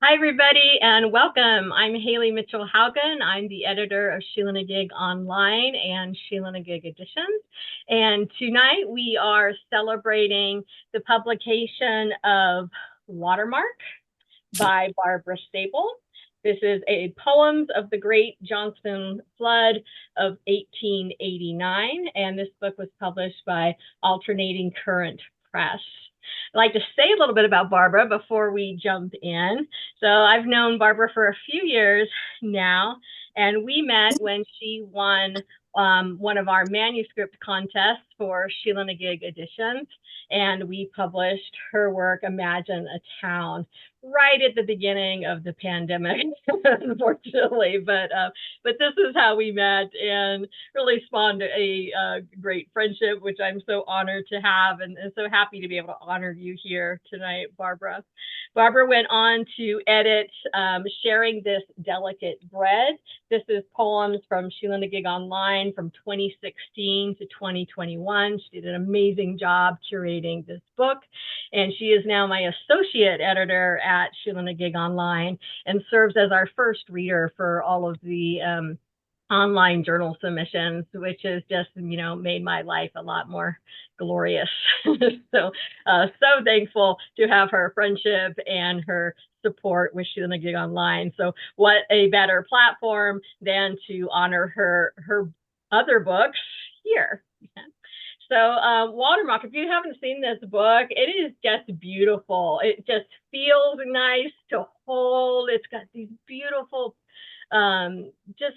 Hi, everybody, and welcome. I'm Hayley Mitchell Haugen. I'm the editor of Sheila-Na-Gig Online and Sheila-Na-Gig Editions. And tonight we are celebrating the publication of Watermark by Barbara Sabol. This is a Poems of the Great Johnston Flood of 1889, and this book was published by Alternating Current Press. I'd like to say a little bit about Barbara before we jump in. So I've known Barbara for a few years now, and we met when she won one of our manuscript contests for Sheila-Na-Gig Editions, and we published her work, Imagine a Town, right at the beginning of the pandemic, unfortunately. But this is how we met, and really spawned a great friendship, which I'm so honored to have, and so happy to be able to honor you here tonight, Barbara. Barbara went on to edit Sharing This Delicate Bread. This is poems from Sheila-Na-Gig Online from 2016 to 2021. She did an amazing job curating this book, and she is now my associate editor at Sheila-Na-Gig Online and serves as our first reader for all of the online journal submissions, which has just, made my life a lot more glorious. So thankful to have her friendship and her support with Sheila-Na-Gig Online. So what a better platform than to honor her other books here. So Watermark, if you haven't seen this book, it is just beautiful. It just feels nice to hold. It's got these beautiful just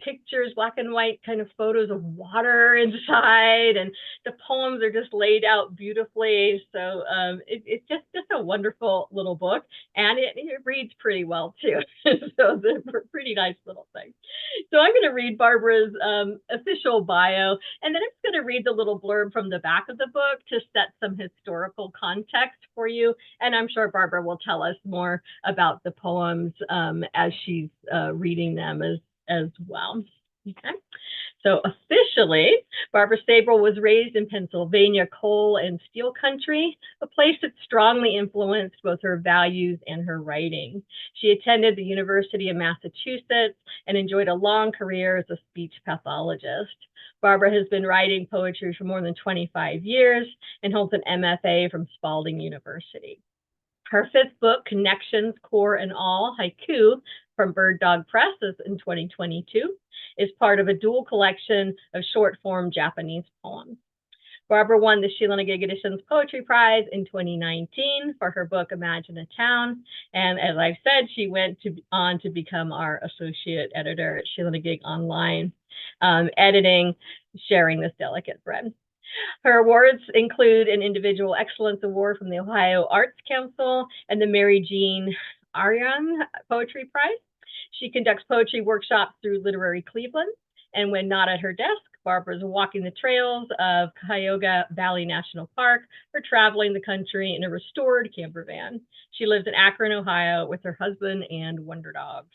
pictures, black and white kind of photos of water inside, and the poems are just laid out beautifully. So it's just a wonderful little book, and it reads pretty well too. So it's a pretty nice little thing. So I'm going to read Barbara's official bio, and then I'm going to read the little blurb from the back of the book to set some historical context for you. And I'm sure Barbara will tell us more about the poems as she's reading them as well. Okay. So officially, Barbara Sabol was raised in Pennsylvania coal and steel country, a place that strongly influenced both her values and her writing. She attended the University of Massachusetts and enjoyed a long career as a speech pathologist. Barbara has been writing poetry for more than 25 years and holds an MFA from Spalding University. Her fifth book, Connections, Core and All, Haiku, from Bird Dog Press in 2022, is part of a dual collection of short-form Japanese poems. Barbara won the Sheila-Na-Gig Editions Poetry Prize in 2019 for her book, Imagine a Town. And as I've said, she went on to become our associate editor at Sheila-Na-Gig Online, editing Sharing This Delicate Bread. Her awards include an Individual Excellence Award from the Ohio Arts Council and the Mary Jean Aryan Poetry Prize. She conducts poetry workshops through Literary Cleveland, and when not at her desk, Barbara's walking the trails of Cuyahoga Valley National Park or traveling the country in a restored camper van. She lives in Akron, Ohio with her husband and wonder dogs.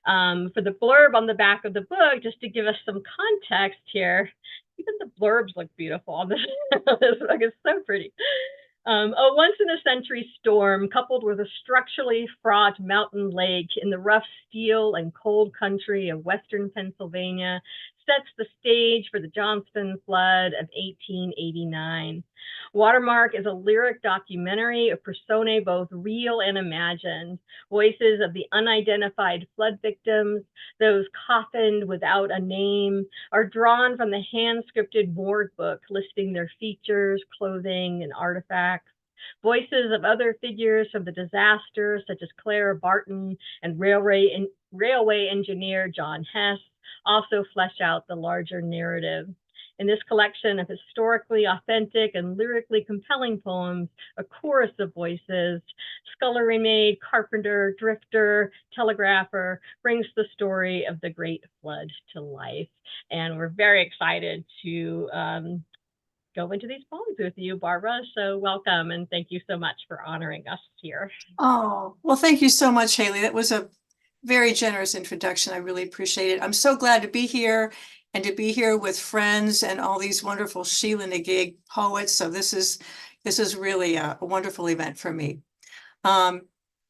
For the blurb on the back of the book, just to give us some context here, even the blurbs look beautiful on this book. It's so pretty. A once-in-a-century storm coupled with a structurally fraught mountain lake in the rough steel and cold country of western Pennsylvania sets the stage for the Johnston Flood of 1889. Watermark is a lyric documentary of personae both real and imagined, voices of the unidentified flood victims, those coffined without a name, are drawn from the hand-scripted morgue book listing their features, clothing, and artifacts. Voices of other figures from the disaster, such as Clara Barton and railway engineer John Hess, also flesh out the larger narrative. In this collection of historically authentic and lyrically compelling poems, a chorus of voices, scullery maid, carpenter, drifter, telegrapher, brings the story of the Great Flood to life. And we're very excited to go into these poems with you, Barbara. So welcome, and thank you so much for honoring us here. Oh, well, thank you so much, Hayley. That was a very generous introduction. I really appreciate it. I'm so glad to be here and to be here with friends and all these wonderful Sheila-Na-Gig poets. So this is really a wonderful event for me.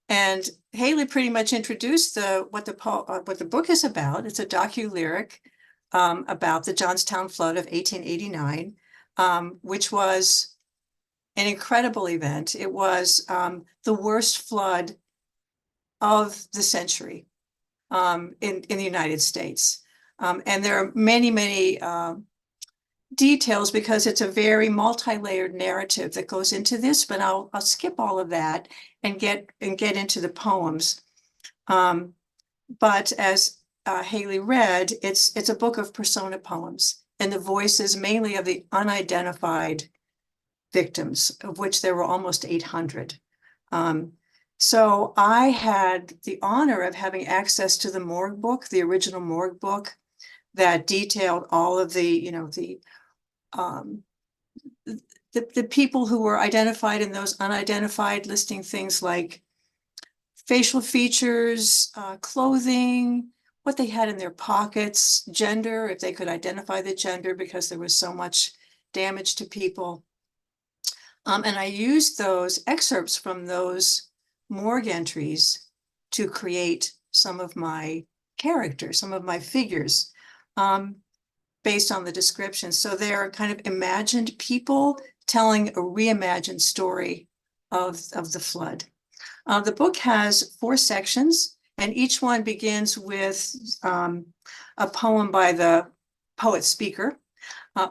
And Hayley pretty much introduced what the book is about. It's a docu-lyric about the Johnstown flood of 1889, which was an incredible event. It was the worst flood of the century in the United States. And there are many, many details because it's a very multi-layered narrative that goes into this, but I'll skip all of that and get into the poems. But as Hayley read, it's a book of persona poems and the voices mainly of the unidentified victims, of which there were almost 800. So I had the honor of having access to the morgue book, the original morgue book that detailed all of the people who were identified and those unidentified, listing things like facial features, clothing, what they had in their pockets, gender, if they could identify the gender, because there was so much damage to people. And I used those excerpts from those morgue entries to create some of my characters, some of my figures, based on the description. So they're kind of imagined people telling a reimagined story of the flood. The book has 4 sections, and each one begins with a poem by the poet speaker,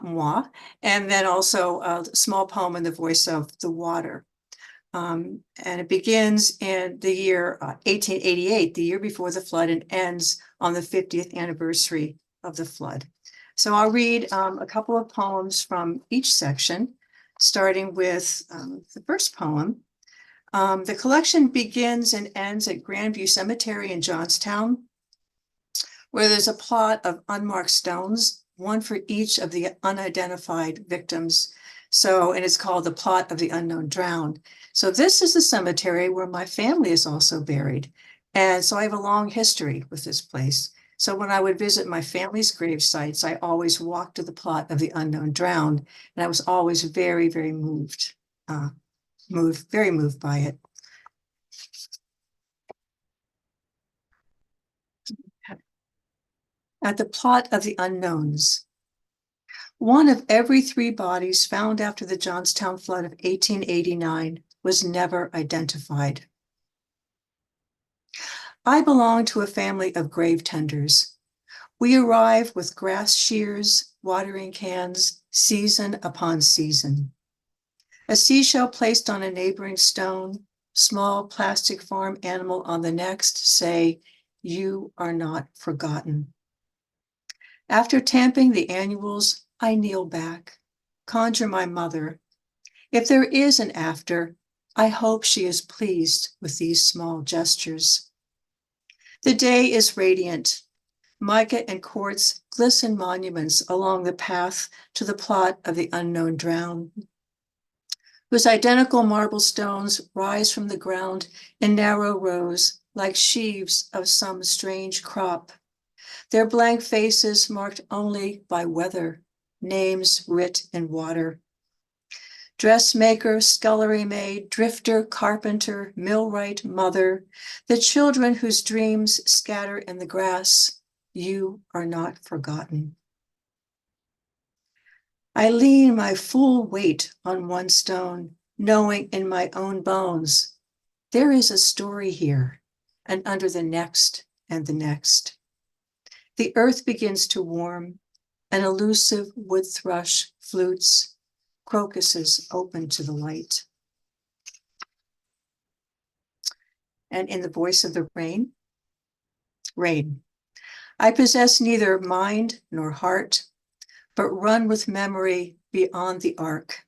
moi, and then also a small poem in the voice of the water. And it begins in the year 1888, the year before the flood, and ends on the 50th anniversary of the flood. So I'll read a couple of poems from each section, starting with the first poem. The collection begins and ends at Grandview Cemetery in Johnstown, where there's a plot of unmarked stones, one for each of the unidentified victims. So, and it's called The Plot of the Unknown Drowned. So this is the cemetery where my family is also buried. And so I have a long history with this place. So when I would visit my family's grave sites, I always walked to the plot of the unknown drowned. And I was always very, very moved by it. At the plot of the unknowns. One of every 3 bodies found after the Johnstown flood of 1889 was never identified. I belong to a family of grave tenders. We arrive with grass shears, watering cans, season upon season. A seashell placed on a neighboring stone, small plastic farm animal on the next, say, "You are not forgotten." After tamping the annuals, I kneel back, conjure my mother. If there is an after, I hope she is pleased with these small gestures. The day is radiant. Mica and quartz glisten monuments along the path to the plot of the unknown drowned, whose identical marble stones rise from the ground in narrow rows like sheaves of some strange crop, their blank faces marked only by weather, names writ in water. Dressmaker, scullery maid, drifter, carpenter, millwright, mother, the children whose dreams scatter in the grass, you are not forgotten. I lean my full weight on one stone, knowing in my own bones, there is a story here, and under the next and the next. The earth begins to warm, an elusive wood thrush flutes, crocuses open to the light. And in the voice of the rain, rain. I possess neither mind nor heart, but run with memory beyond the arc.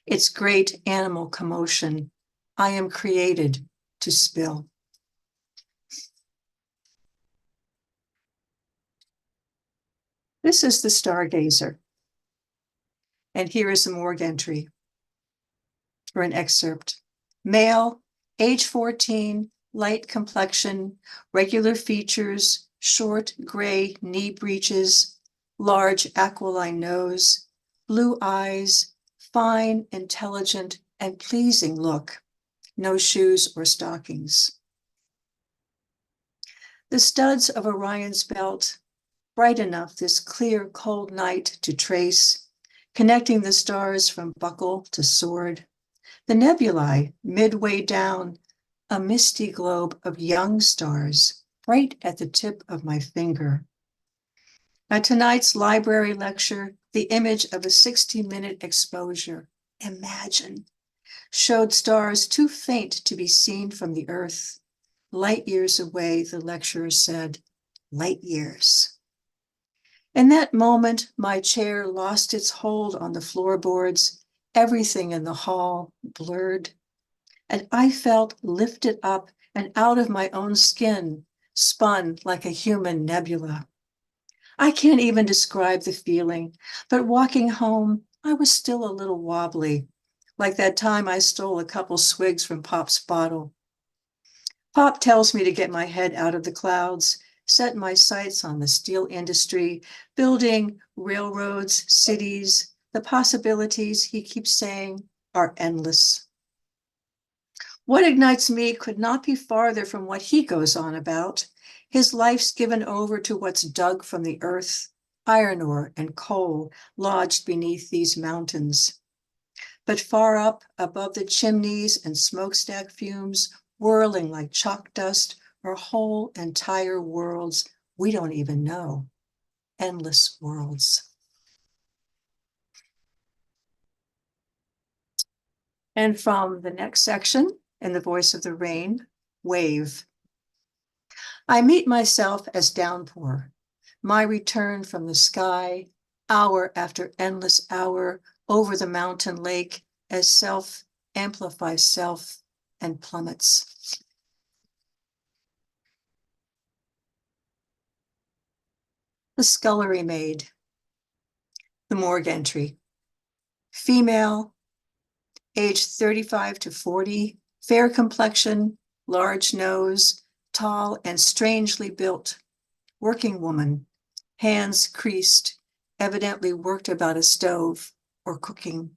Its great animal commotion, I am created to spill. This is the Stargazer. And here is a morgue entry, or an excerpt. Male, age 14, light complexion, regular features, short gray knee breeches, large aquiline nose, blue eyes, fine, intelligent, and pleasing look, no shoes or stockings. The studs of Orion's belt, bright enough this clear, cold night to trace, connecting the stars from buckle to sword. The nebulae, midway down, a misty globe of young stars, right at the tip of my finger. At tonight's library lecture, the image of a 60-minute exposure, imagine, showed stars too faint to be seen from the earth. Light years away, the lecturer said, light years. In that moment, my chair lost its hold on the floorboards, everything in the hall blurred, and I felt lifted up and out of my own skin, spun like a human nebula. I can't even describe the feeling, but walking home, I was still a little wobbly, like that time I stole a couple swigs from Pop's bottle. Pop tells me to get my head out of the clouds, set my sights on the steel industry, building railroads, cities. The possibilities, he keeps saying, are endless. What ignites me could not be farther from what he goes on about. His life's given over to what's dug from the earth, iron ore and coal lodged beneath these mountains. But far up above the chimneys and smokestack fumes, whirling like chalk dust, are whole entire worlds we don't even know. Endless worlds. And from the next section, in the voice of the rain, wave. I meet myself as downpour, my return from the sky, hour after endless hour, over the mountain lake, as self amplifies self and plummets. The scullery maid. The morgue entry. Female, age 35 to 40, fair complexion, large nose, tall and strangely built. Working woman, hands creased, evidently worked about a stove or cooking.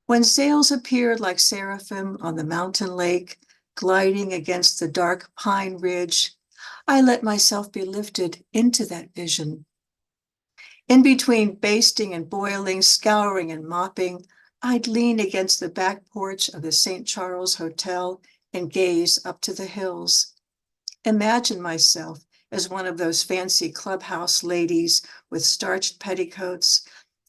When sails appeared like seraphim on the mountain lake, gliding against the dark pine ridge, I let myself be lifted into that vision. In between basting and boiling, scouring and mopping, I'd lean against the back porch of the St. Charles Hotel and gaze up to the hills. Imagine myself as one of those fancy clubhouse ladies with starched petticoats,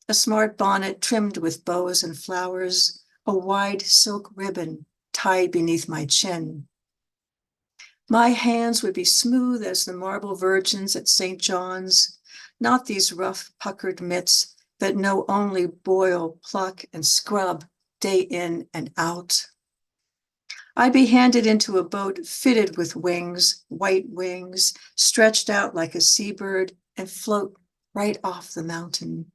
a smart bonnet trimmed with bows and flowers, a wide silk ribbon tied beneath my chin. My hands would be smooth as the marble virgins at St. John's, not these rough, puckered mitts that know only boil, pluck, and scrub day in and out. I'd be handed into a boat fitted with wings, white wings, stretched out like a seabird, and float right off the mountain.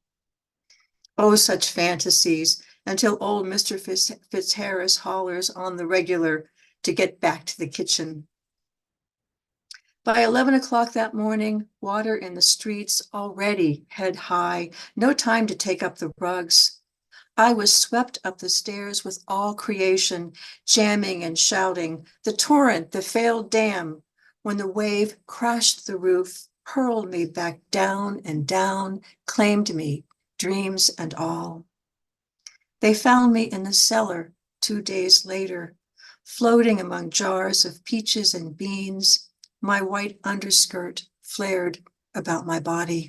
Oh, such fantasies, until old Mr. Fitzharris hollers on the regular to get back to the kitchen. By 11 o'clock that morning, water in the streets already head high, no time to take up the rugs. I was swept up the stairs with all creation, jamming and shouting, the torrent, the failed dam, when the wave crashed the roof, hurled me back down and down, claimed me, dreams and all. They found me in the cellar 2 days later, floating among jars of peaches and beans, my white underskirt flared about my body.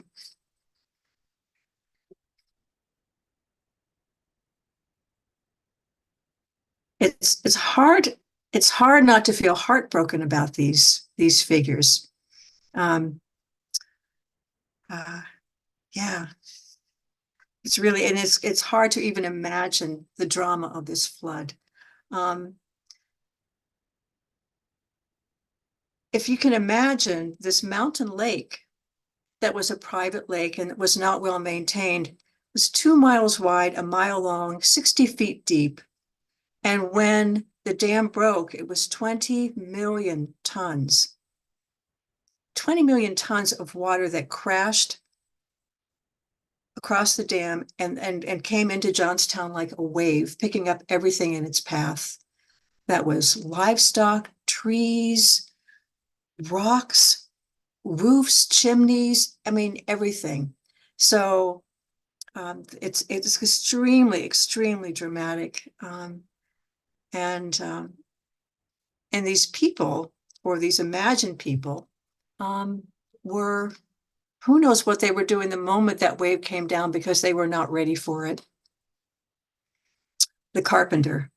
It's hard not to feel heartbroken about these figures. Yeah, it's really, and it's hard to even imagine the drama of this flood. If you can imagine this mountain lake that was a private lake and it was not well maintained, was 2 miles wide, 1 mile long, 60 feet deep. And when the dam broke, it was 20 million tons. 20 million tons of water that crashed across the dam and came into Johnstown like a wave, picking up everything in its path. That was livestock, trees, rocks, roofs, chimneys, I mean, everything. So it's extremely dramatic. And these people, or these imagined people, were, who knows what they were doing the moment that wave came down, because they were not ready for it. The carpenter,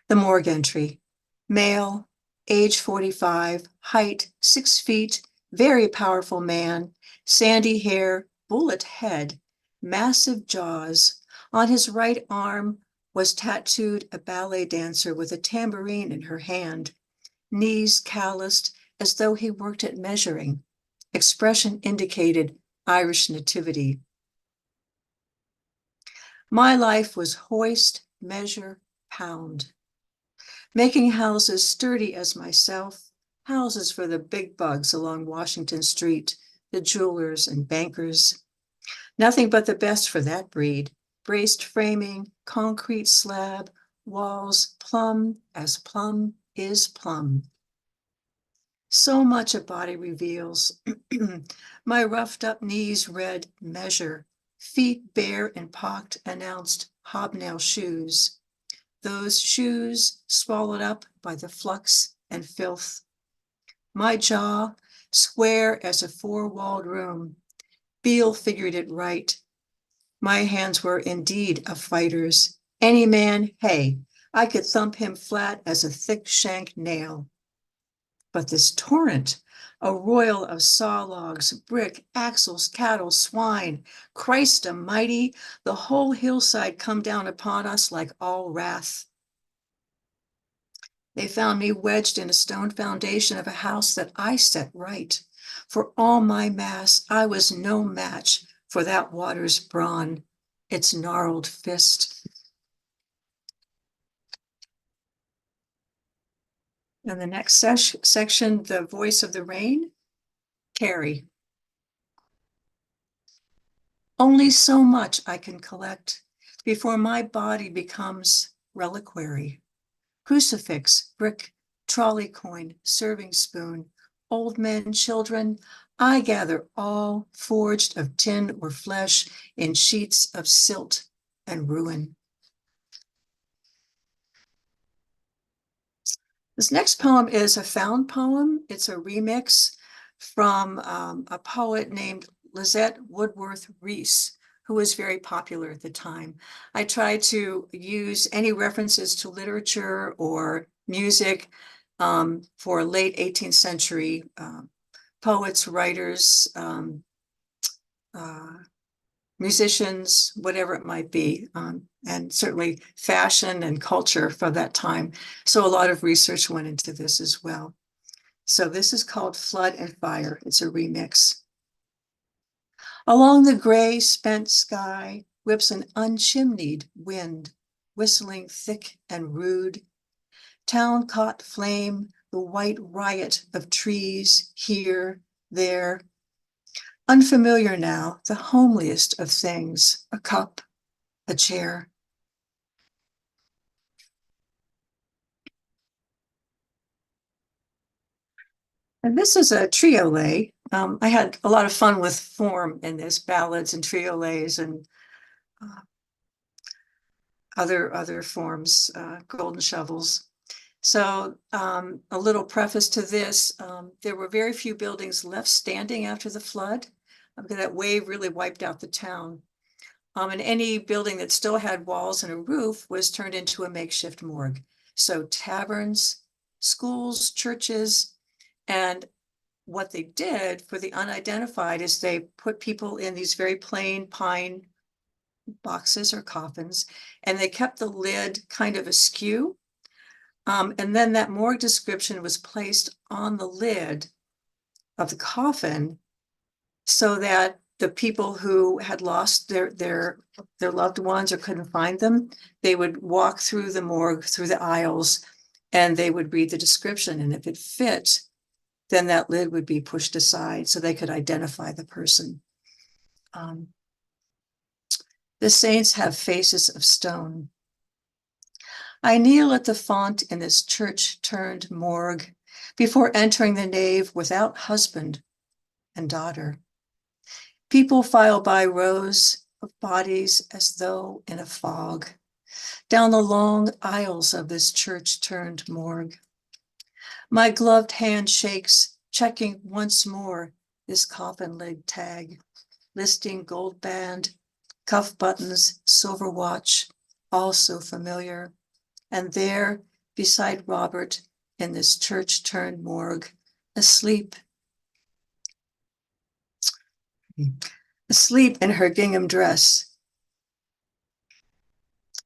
the morgue entry, male, age 45, height 6 feet, very powerful man, sandy hair, bullet head, massive jaws. On his right arm was tattooed a ballet dancer with a tambourine in her hand, knees calloused as though he worked at measuring. Expression indicated Irish nativity. My life was hoist, measure, pound. Making houses sturdy as myself, houses for the big bugs along Washington Street, the jewelers and bankers. Nothing but the best for that breed. Braced framing, concrete slab, walls plumb as plumb is plumb. So much a body reveals. My roughed up knees read measure. Feet bare and pocked announced hobnail shoes. Those shoes swallowed up by the flux and filth. My jaw, square as a four-walled room. Beale figured it right. My hands were indeed a fighter's. Any man, hey, I could thump him flat as a thick shank nail. But this torrent, a royal of saw logs, brick, axles, cattle, swine, Christ almighty, the whole hillside come down upon us like all wrath. They found me wedged in a stone foundation of a house that I set right. For all my mass, I was no match for that water's brawn, its gnarled fist. And the next section, the voice of the rain, Carrie. Only so much I can collect before my body becomes reliquary. Crucifix, brick, trolley coin, serving spoon, old men, children, I gather all forged of tin or flesh in sheets of silt and ruin. This next poem is a found poem. It's a remix from a poet named Lizette Woodworth Reese, who was very popular at the time. I try to use any references to literature or music for late 18th century poets, writers, musicians, whatever it might be, and certainly fashion and culture for that time. So a lot of research went into this as well. So this is called Flood and Fire. It's a remix. Along the gray, spent sky whips an unchimneyed wind, whistling thick and rude. Town caught flame, the white riot of trees here, there. Unfamiliar now, the homeliest of things, a cup, a chair. And this is a triolet. I had a lot of fun with form in this, ballads and triolets and other forms, golden shovels. So a little preface to this, there were very few buildings left standing after the flood. That wave really wiped out the town. And any building that still had walls and a roof was turned into a makeshift morgue. So taverns, schools, churches, and what they did for the unidentified is they put people in these very plain pine boxes or coffins, and they kept the lid kind of askew. And then that morgue description was placed on the lid of the coffin so that the people who had lost their loved ones or couldn't find them, they would walk through the morgue, through the aisles, and they would read the description. And if it fit, then that lid would be pushed aside so they could identify the person. The saints have faces of stone. I kneel at the font in this church-turned morgue before entering the nave without husband and daughter. People file by rows of bodies as though in a fog, down the long aisles of this church-turned morgue. My gloved hand shakes, checking once more this coffin leg tag, listing gold band, cuff buttons, silver watch, all so familiar. And there, beside Robert, in this church-turned morgue, asleep in her gingham dress.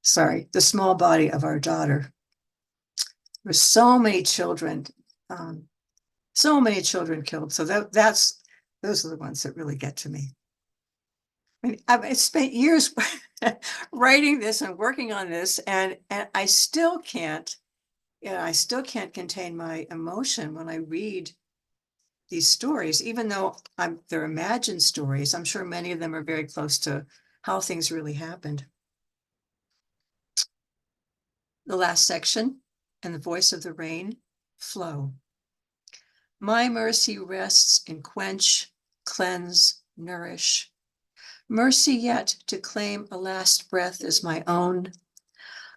Sorry, the small body of our daughter. There were so many children killed. So those are the ones that really get to me. I mean, I've spent years writing this and working on this, and I still can't contain my emotion when I read these stories, even though they're imagined stories. I'm sure many of them are very close to how things really happened. The last section, and the voice of the rain, flow. My mercy rests in quench, cleanse, nourish. Mercy yet to claim a last breath as my own.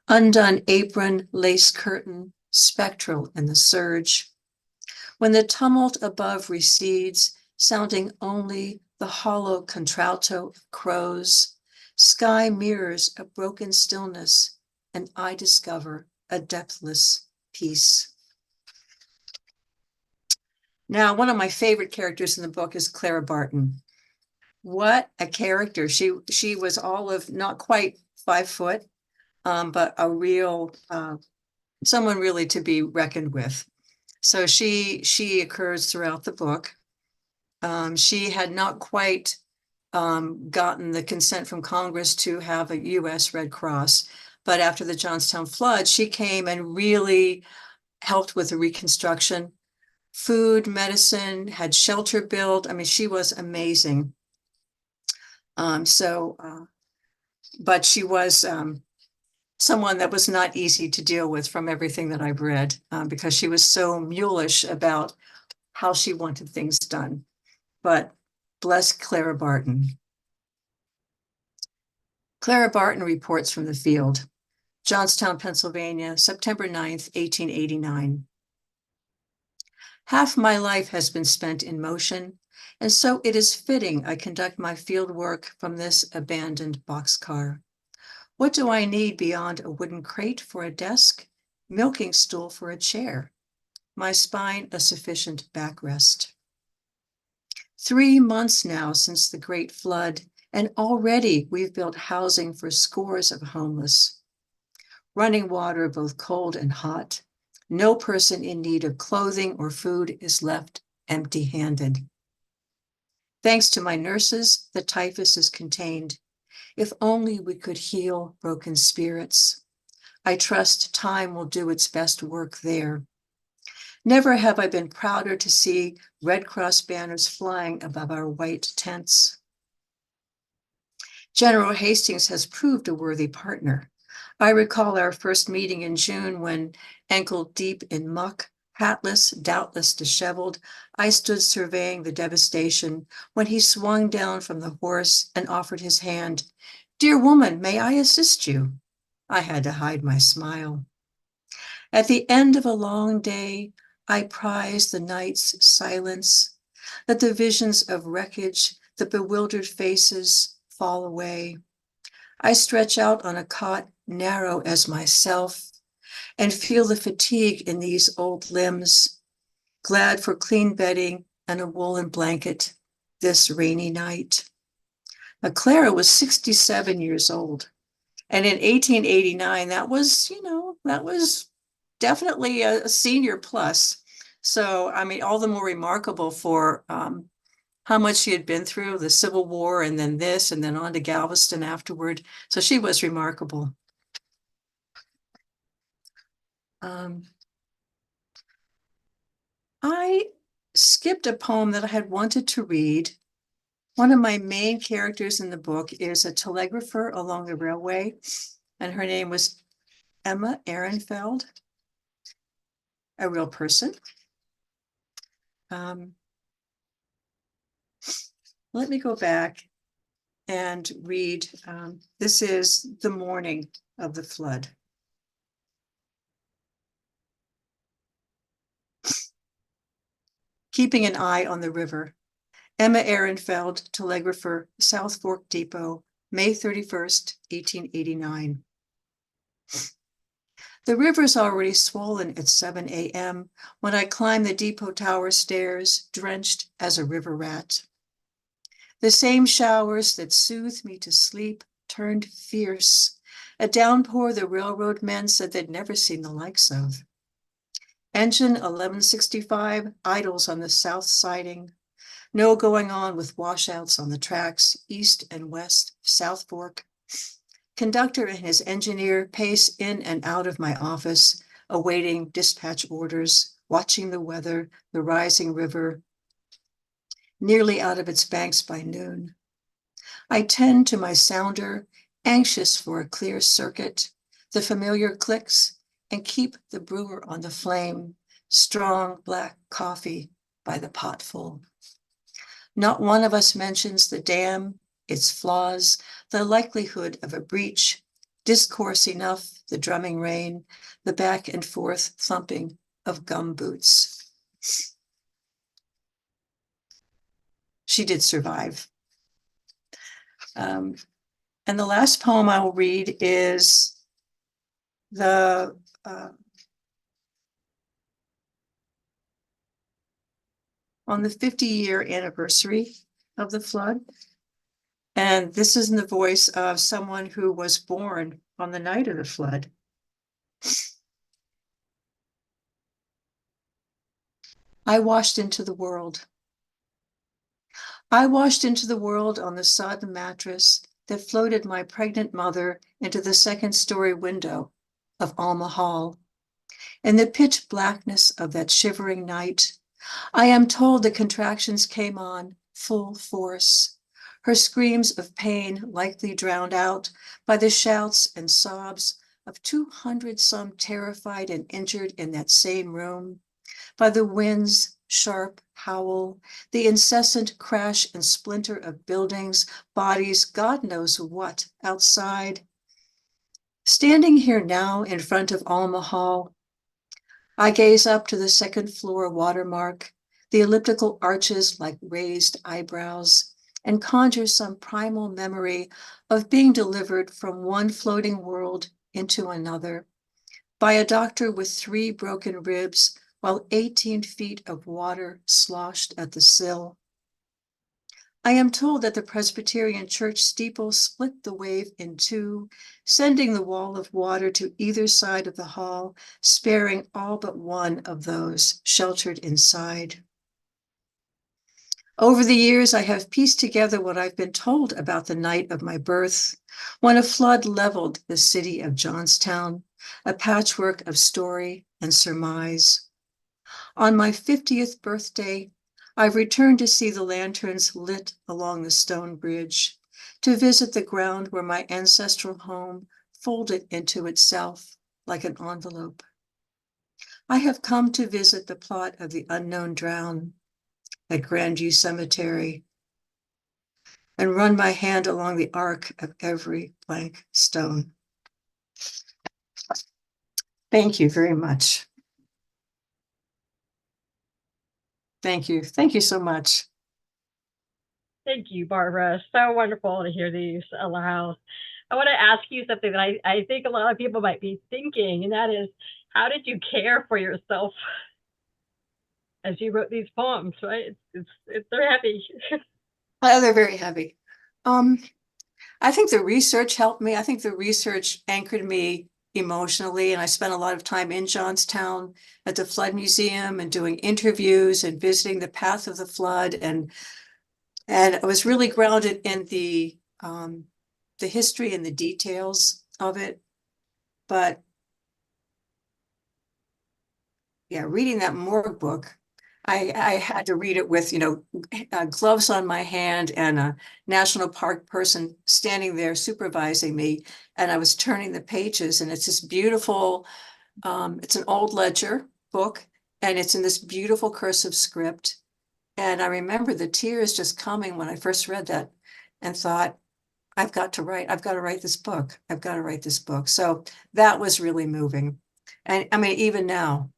Undone apron, lace curtain, spectral in the surge. When the tumult above recedes, sounding only the hollow contralto of crows, sky mirrors a broken stillness, and I discover a depthless peace. Now, one of my favorite characters in the book is Clara Barton. What a character. She was all of not quite 5 foot, but a real, someone really to be reckoned with. So she occurs throughout the book. She had not quite gotten the consent from Congress to have a U.S. Red Cross, but after the Johnstown flood, she came and really helped with the reconstruction. Food, medicine, had shelter built. I mean, she was amazing. But she was someone that was not easy to deal with from everything that I've read, because she was so mulish about how she wanted things done. But bless Clara Barton. Clara Barton reports from the field, Johnstown, Pennsylvania, September 9th, 1889. Half my life has been spent in motion, and so it is fitting I conduct my field work from this abandoned boxcar. What do I need beyond a wooden crate for a desk, milking stool for a chair, my spine a sufficient backrest? 3 months now since the great flood, and already we've built housing for scores of homeless. Running water, both cold and hot. No person in need of clothing or food is left empty-handed. Thanks to my nurses, the typhus is contained. If only we could heal broken spirits. I trust time will do its best work there. Never have I been prouder to see Red Cross banners flying above our white tents. General Hastings has proved a worthy partner. I recall our first meeting in June when, ankle deep in muck, hatless, doubtless disheveled, I stood surveying the devastation when he swung down from the horse and offered his hand. "Dear woman, may I assist you?" I had to hide my smile. At the end of a long day, I prize the night's silence. Let the visions of wreckage, the bewildered faces fall away. I stretch out on a cot narrow as myself and feel the fatigue in these old limbs, glad for clean bedding and a woolen blanket this rainy night. Now, Clara was 67 years old. And in 1889, that was definitely a senior plus. So, I mean, all the more remarkable for how much she had been through, the Civil War, and then this, and then on to Galveston afterward. So she was remarkable. I skipped a poem that I had wanted to read. One of my main characters in the book is a telegrapher along the railway, and her name was Emma Ehrenfeld, a real person. Let me go back and read. This is the morning of the flood. Keeping an eye on the river. Emma Ehrenfeld, telegrapher, South Fork Depot, May 31st, 1889. The river's already swollen at 7 a.m. when I climb the depot tower stairs, drenched as a river rat. The same showers that soothed me to sleep turned fierce, a downpour the railroad men said they'd never seen the likes of. Engine 1165 idles on the south siding. No going on with washouts on the tracks east and west of South Fork. Conductor and his engineer pace in and out of my office, awaiting dispatch orders, watching the weather, the rising river, nearly out of its banks by noon. I tend to my sounder, anxious for a clear circuit, the familiar clicks, and keep the brewer on the flame, strong black coffee by the potful. Not one of us mentions the dam, its flaws, the likelihood of a breach, discourse enough, the drumming rain, the back and forth thumping of gum boots. She did survive. And the last poem I will read is on the 50-year anniversary of the flood. And this is in the voice of someone who was born on the night of the flood. I washed into the world. I washed into the world on the sodden mattress that floated my pregnant mother into the second-story window of Alma Hall. In the pitch blackness of that shivering night, I am told the contractions came on full force, her screams of pain likely drowned out by the shouts and sobs of 200-some terrified and injured in that same room, by the wind's sharp howl, the incessant crash and splinter of buildings, bodies, God knows what, outside. Standing here now in front of Alma Hall, I gaze up to the second floor watermark, the elliptical arches like raised eyebrows, and conjure some primal memory of being delivered from one floating world into another by a doctor with 3 broken ribs while 18 feet of water sloshed at the sill. I am told that the Presbyterian church steeple split the wave in 2, sending the wall of water to either side of the hall, sparing all but one of those sheltered inside. Over the years, I have pieced together what I've been told about the night of my birth, when a flood leveled the city of Johnstown, a patchwork of story and surmise. On my 50th birthday, I've returned to see the lanterns lit along the stone bridge, to visit the ground where my ancestral home folded into itself like an envelope. I have come to visit the plot of the unknown drown at Grandview Cemetery and run my hand along the arc of every blank stone. Thank you very much. Thank you. Thank you so much. Thank you, Barbara. So wonderful to hear these aloud. I want to ask you something that I think a lot of people might be thinking, and that is, how did you care for yourself as you wrote these poems, right? They're heavy. Oh, they're very heavy. I think the research helped me. I think the research anchored me emotionally, and I spent a lot of time in Johnstown at the Flood Museum and doing interviews and visiting the path of the flood, and I was really grounded in the history and the details of it. But yeah, reading that morgue book, I had to read it with, gloves on my hand and a national park person standing there supervising me. And I was turning the pages, and it's this beautiful, it's an old ledger book, and it's in this beautiful cursive script. And I remember the tears just coming when I first read that and thought, I've got to write this book. I've got to write this book. So that was really moving. And I mean, even now,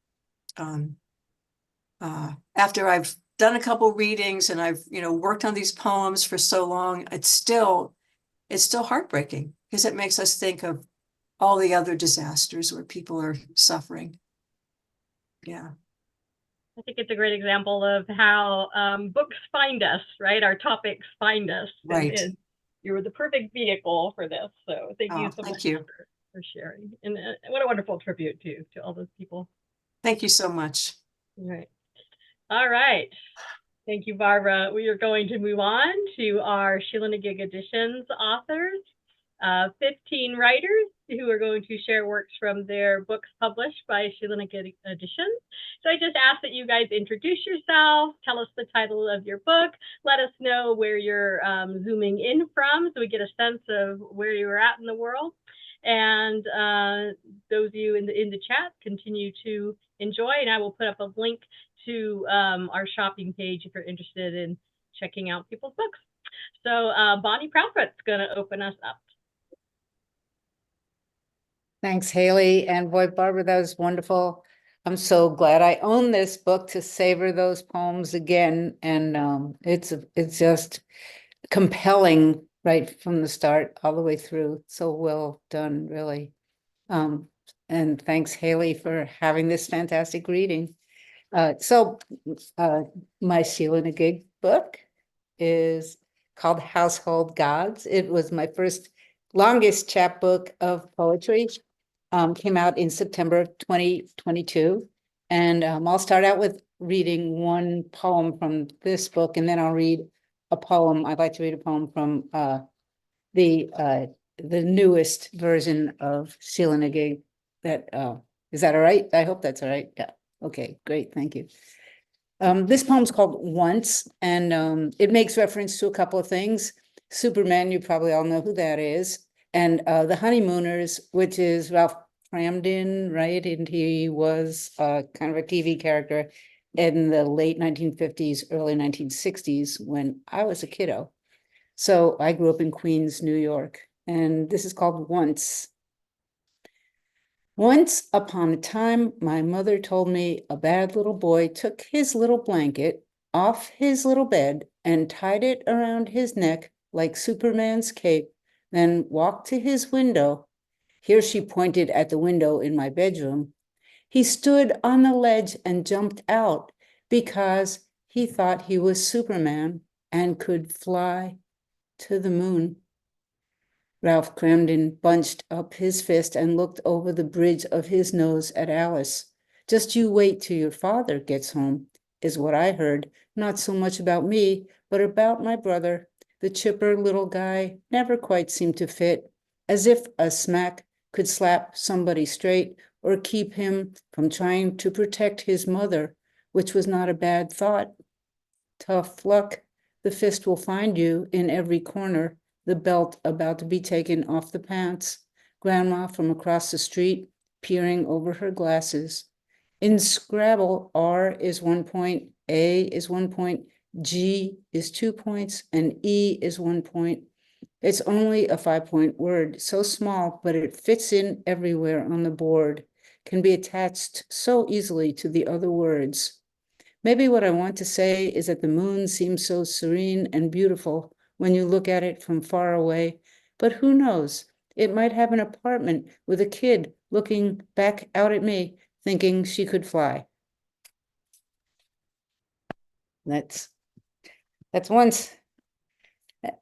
after I've done a couple readings and I've, worked on these poems for so long, it's still heartbreaking because it makes us think of all the other disasters where people are suffering. Yeah. I think it's a great example of how books find us, right? Our topics find us. Right. And you were the perfect vehicle for this. So thank you so much for sharing. And what a wonderful tribute to all those people. Thank you so much. All right. Thank you, Barbara. We are going to move on to our Sheila-Na-Gig Editions authors, 15 writers who are going to share works from their books published by Sheila-Na-Gig Editions. So I just ask that you guys introduce yourself, tell us the title of your book, let us know where you're zooming in from so we get a sense of where you're at in the world. And those of you in the chat, continue to enjoy, and I will put up a link to our shopping page if you're interested in checking out people's books. So Bonnie Proudfoot's going to open us up. Thanks, Hayley. And boy, Barbara, that was wonderful. I'm so glad I own this book to savor those poems again. And it's just compelling right from the start all the way through. So well done, really. And thanks, Hayley, for having this fantastic reading. My Sheila-Na-Gig book is called Household Gods. It was my first longest chapbook of poetry. Came out in September of 2022. And I'll start out with reading one poem from this book, and then I'll read a poem. I'd like to read a poem from the newest version of Sheila-Na-Gig. Is that all right? I hope that's all right. Yeah. Okay, great. Thank you. This poem's called Once, and it makes reference to a couple of things. Superman, you probably all know who that is. And The Honeymooners, which is Ralph Cramden, right? And he was kind of a TV character in the late 1950s, early 1960s when I was a kiddo. So I grew up in Queens, New York, and this is called Once. Once upon a time, my mother told me a bad little boy took his little blanket off his little bed and tied it around his neck like Superman's cape, then walked to his window. Here she pointed at the window in my bedroom. He stood on the ledge and jumped out because he thought he was Superman and could fly to the moon. Ralph Cramden bunched up his fist and looked over the bridge of his nose at Alice. Just you wait till your father gets home, is what I heard. Not so much about me, but about my brother. The chipper little guy never quite seemed to fit, as if a smack could slap somebody straight or keep him from trying to protect his mother, which was not a bad thought. Tough luck. The fist will find you in every corner, the belt about to be taken off the pants. Grandma from across the street peering over her glasses. In Scrabble, R is 1 point, A is 1 point, G is 2 points, and E is 1 point. It's only a 5-point word, so small, but it fits in everywhere on the board, can be attached so easily to the other words. Maybe what I want to say is that the moon seems so serene and beautiful when you look at it from far away, but who knows? It might have an apartment with a kid looking back out at me, thinking she could fly. That's Once.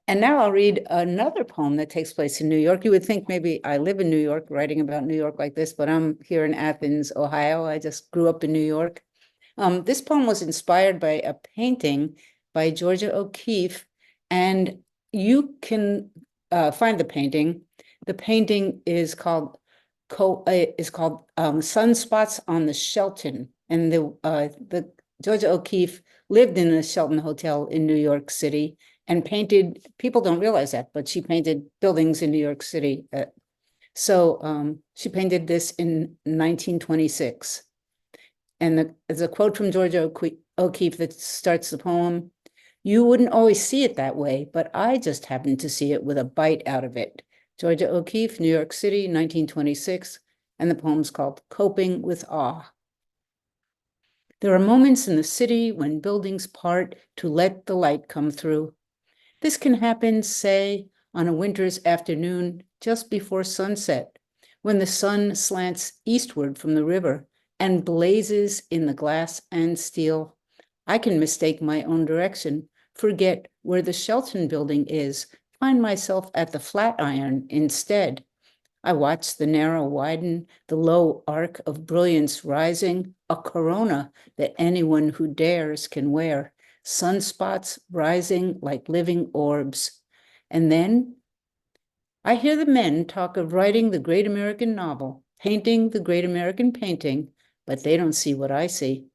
And now I'll read another poem that takes place in New York. You would think maybe I live in New York, writing about New York like this, but I'm here in Athens, Ohio. I just grew up in New York. This poem was inspired by a painting by Georgia O'Keeffe, and you can find the painting. The painting is called Sunspots on the Shelton, and the Georgia O'Keeffe lived in the Shelton Hotel in New York City and painted, people don't realize that, but she painted buildings in New York City. She painted this in 1926. And there's a quote from Georgia O'Keeffe that starts the poem. You wouldn't always see it that way, but I just happened to see it with a bite out of it. Georgia O'Keeffe, New York City, 1926, and the poem's called Coping with Awe. There are moments in the city when buildings part to let the light come through. This can happen, say, on a winter's afternoon just before sunset, when the sun slants eastward from the river and blazes in the glass and steel. I can mistake my own direction, forget where the Shelton building is, find myself at the Flatiron instead. I watch the narrow widen, the low arc of brilliance rising, a corona that anyone who dares can wear, sunspots rising like living orbs. And then I hear the men talk of writing the great American novel, painting the great American painting, but they don't see what I see.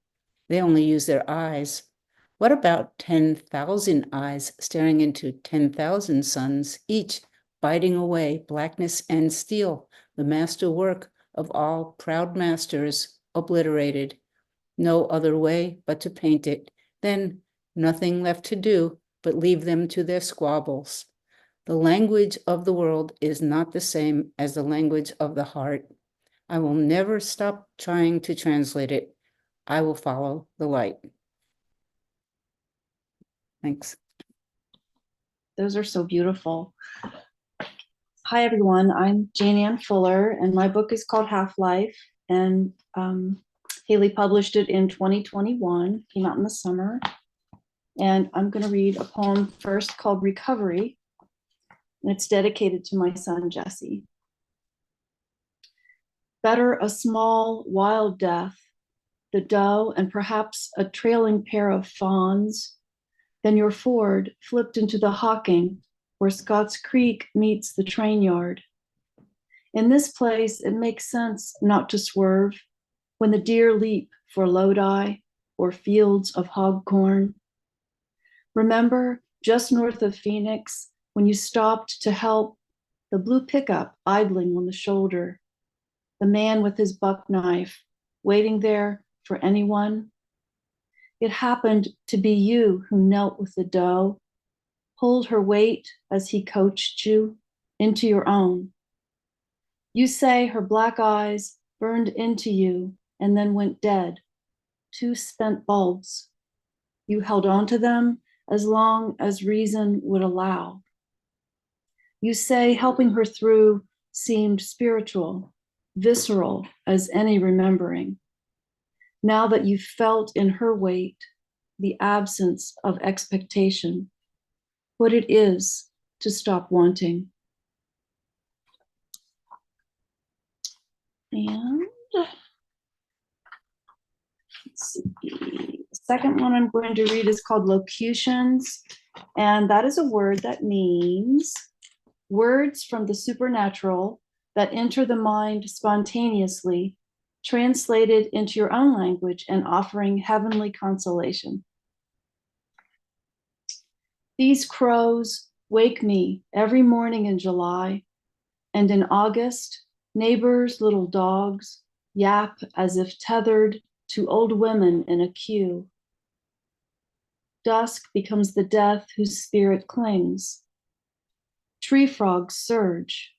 They only use their eyes. What about 10,000 eyes staring into 10,000 suns, each biting away blackness and steel, the masterwork of all proud masters obliterated? No other way but to paint it. Then nothing left to do but leave them to their squabbles. The language of the world is not the same as the language of the heart. I will never stop trying to translate it. I will follow the light. Thanks. Those are so beautiful. Hi, everyone. I'm Jane Ann Fuller, and my book is called Half-Life, and Hayley published it in 2021, came out in the summer. And I'm going to read a poem first called Recovery, and it's dedicated to my son, Jesse. Better a small wild death, the doe and perhaps a trailing pair of fawns, than your Ford flipped into the Haugen where Scott's Creek meets the train yard. In this place, it makes sense not to swerve when the deer leap for Lodi or fields of hog corn. Remember, just north of Phoenix, when you stopped to help, the blue pickup idling on the shoulder, the man with his buck knife waiting there for anyone. It happened to be you who knelt with the doe, pulled her weight as he coached you into your own. You say her black eyes burned into you and then went dead, two spent bulbs. You held on to them as long as reason would allow. You say helping her through seemed spiritual, visceral as any remembering. Now that you felt in her weight the absence of expectation, what it is to stop wanting. And let's see. The second one I'm going to read is called Locutions, and that is a word that means words from the supernatural that enter the mind spontaneously, translated into your own language and offering heavenly consolation. These crows wake me every morning in July, and in August, neighbors' little dogs yap as if tethered to old women in a queue. Dusk becomes the death whose spirit clings. Tree frogs surge.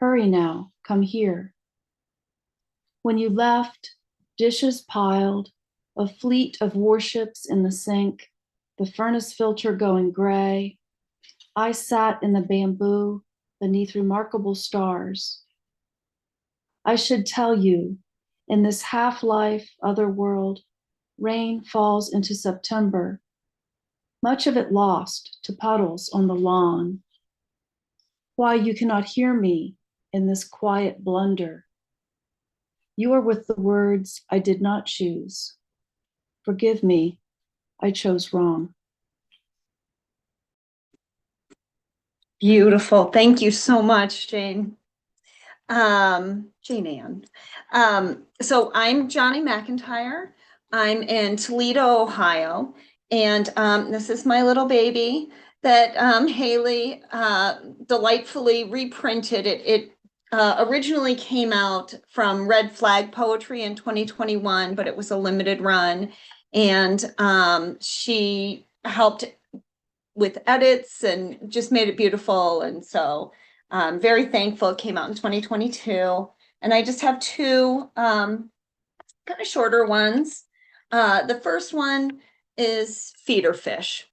Hurry now, come here. When you left, dishes piled, a fleet of warships in the sink, the furnace filter going gray, I sat in the bamboo beneath remarkable stars. I should tell you, in this half-life other world, rain falls into September, much of it lost to puddles on the lawn. Why you cannot hear me in this quiet blunder. You are with the words I did not choose. Forgive me, I chose wrong. Beautiful. Thank you so much, Jane. Jane Ann. So I'm Jonie McIntire. I'm in Toledo, Ohio, and this is my little baby that Hayley delightfully reprinted. It originally came out from Red Flag Poetry in 2021, but it was a limited run, and she helped with edits and just made it beautiful. And so I'm very thankful it came out in 2022. And I just have two kind of shorter ones. The first one is feeder fish.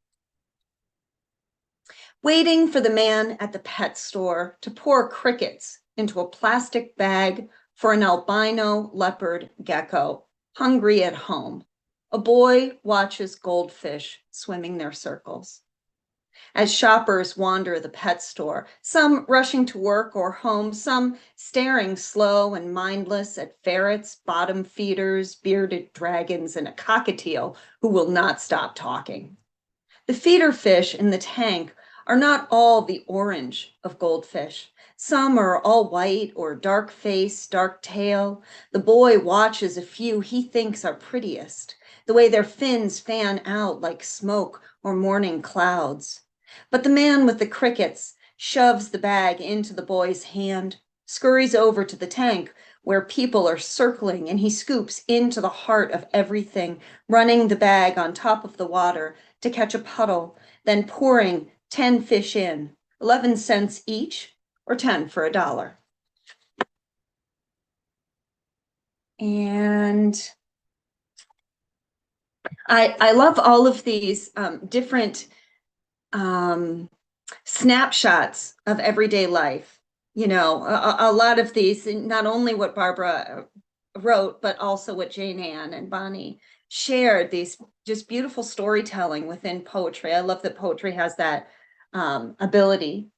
Waiting for the man at the pet store to pour crickets into a plastic bag for an albino leopard gecko, hungry at home. A boy watches goldfish swimming their circles. As shoppers wander the pet store, some rushing to work or home, some staring slow and mindless at ferrets, bottom feeders, bearded dragons, and a cockatiel who will not stop talking. The feeder fish in the tank are not all the orange of goldfish. Some are all white or dark face, dark tail. The boy watches a few he thinks are prettiest, the way their fins fan out like smoke or morning clouds. But the man with the crickets shoves the bag into the boy's hand, scurries over to the tank where people are circling, and he scoops into the heart of everything, running the bag on top of the water to catch a puddle, then pouring 10 fish in, 11 cents each, or 10 for $1. And I love all of these different snapshots of everyday life. You know, a lot of these, not only what Barbara wrote, but also what Jane Ann and Bonnie shared, these just beautiful storytelling within poetry. I love that poetry has that ability.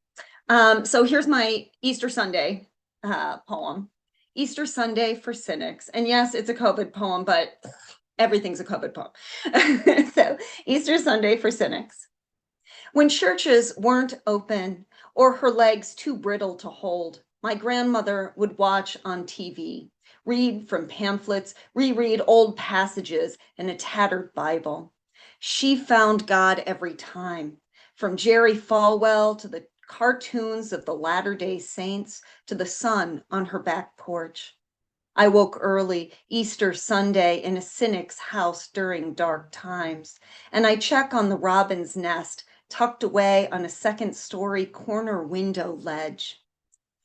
So here's my Easter Sunday poem. Easter Sunday for Cynics. And yes, it's a COVID poem, but everything's a COVID poem. So Easter Sunday for Cynics. When churches weren't open or her legs too brittle to hold, my grandmother would watch on TV, read from pamphlets, reread old passages in a tattered Bible. She found God every time, from Jerry Falwell to the cartoons of the Latter-day Saints to the sun on her back porch. I woke early Easter Sunday in a cynic's house during dark times, and I check on the robin's nest tucked away on a second-story corner window ledge.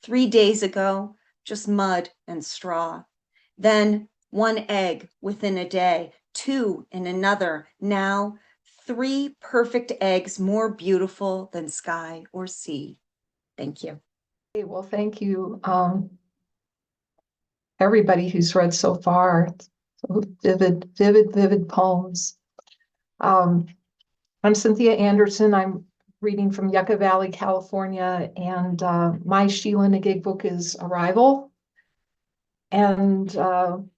3 days ago, just mud and straw. Then 1 egg within a day, 2 in another. Now 3 perfect eggs more beautiful than sky or sea. Thank you. Well, thank you, everybody who's read so far. So vivid poems. I'm Cynthia Anderson. I'm reading from Yucca Valley, California, and my Sheila-Na-Gig book is Arrival. And I'm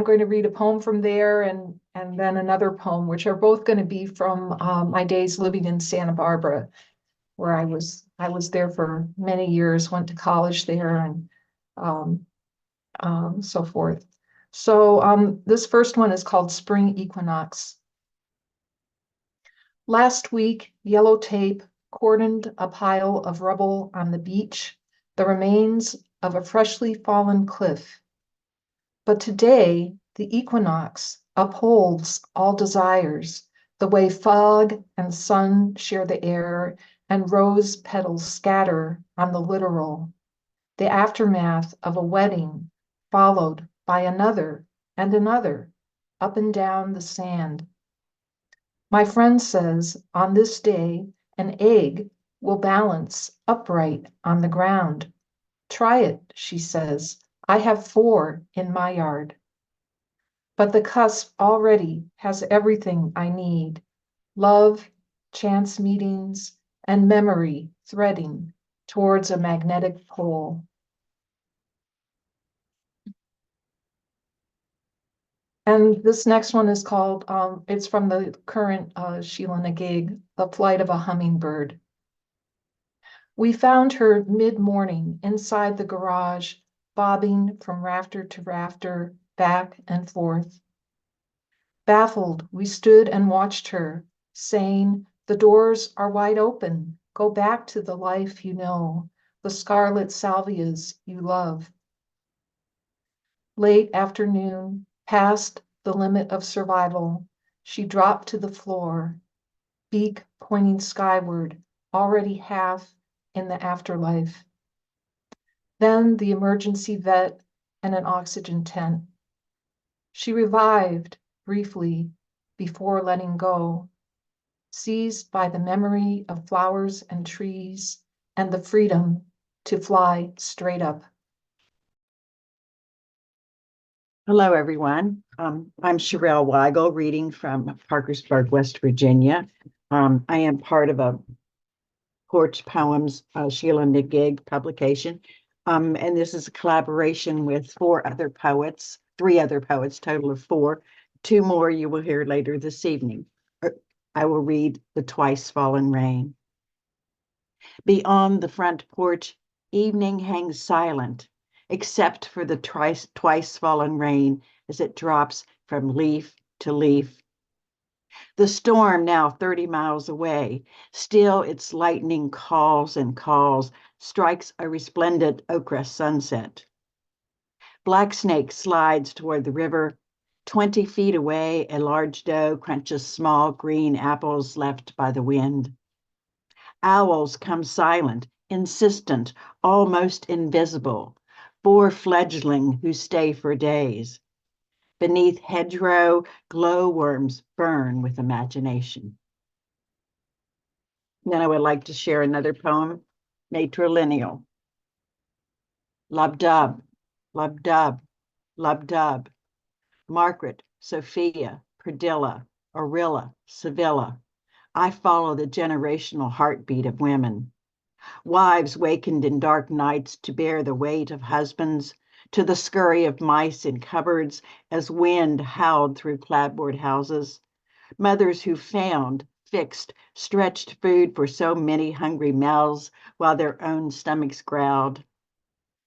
going to read a poem from there and then another poem, which are both going to be from my days living in Santa Barbara, where I was there for many years, went to college there, and so forth. So this first one is called Spring Equinox. Last week, yellow tape cordoned a pile of rubble on the beach, the remains of a freshly fallen cliff. But today, the equinox upholds all desires, the way fog and sun share the air and rose petals scatter on the literal, the aftermath of a wedding followed by another and another, up and down the sand. My friend says on this day, an egg will balance upright on the ground. Try it, she says. I have 4 in my yard. But the cusp already has everything I need: love, chance meetings, and memory threading towards a magnetic pole. And this next one is called, it's from the current Sheila-Na-Gig, The Flight of a Hummingbird. We found her mid-morning inside the garage, bobbing from rafter to rafter, back and forth. Baffled, we stood and watched her, saying, "The doors are wide open. Go back to the life you know, the scarlet salvias you love." Late afternoon, past the limit of survival, she dropped to the floor, beak pointing skyward, already half in the afterlife. Then the emergency vet and an oxygen tent. She revived briefly before letting go, seized by the memory of flowers and trees and the freedom to fly straight up. Hello, everyone. I'm Sherrell Wigal, reading from Parkersburg, West Virginia. I am part of a Porch Poems Sheila-Na-Gig publication. And this is a collaboration with three other poets, total of 4. 2 more you will hear later this evening. I will read The Twice Fallen Rain. Beyond the front porch, evening hangs silent, except for the twice fallen rain as it drops from leaf to leaf. The storm, now 30 miles away, still its lightning calls and calls, strikes a resplendent ochre sunset. Blacksnake slides toward the river. 20 feet away, a large doe crunches small green apples left by the wind. Owls come silent, insistent, almost invisible, 4 fledgling who stay for days. Beneath hedgerow, glowworms burn with imagination. Then I would like to share another poem, matrilineal. Lub-dub, lub-dub, lub-dub. Margaret, Sophia, Perdilla, Orilla, Sevilla. I follow the generational heartbeat of women. Wives wakened in dark nights to bear the weight of husbands, to the scurry of mice in cupboards as wind howled through clapboard houses. Mothers who found, fixed, stretched food for so many hungry mouths while their own stomachs growled.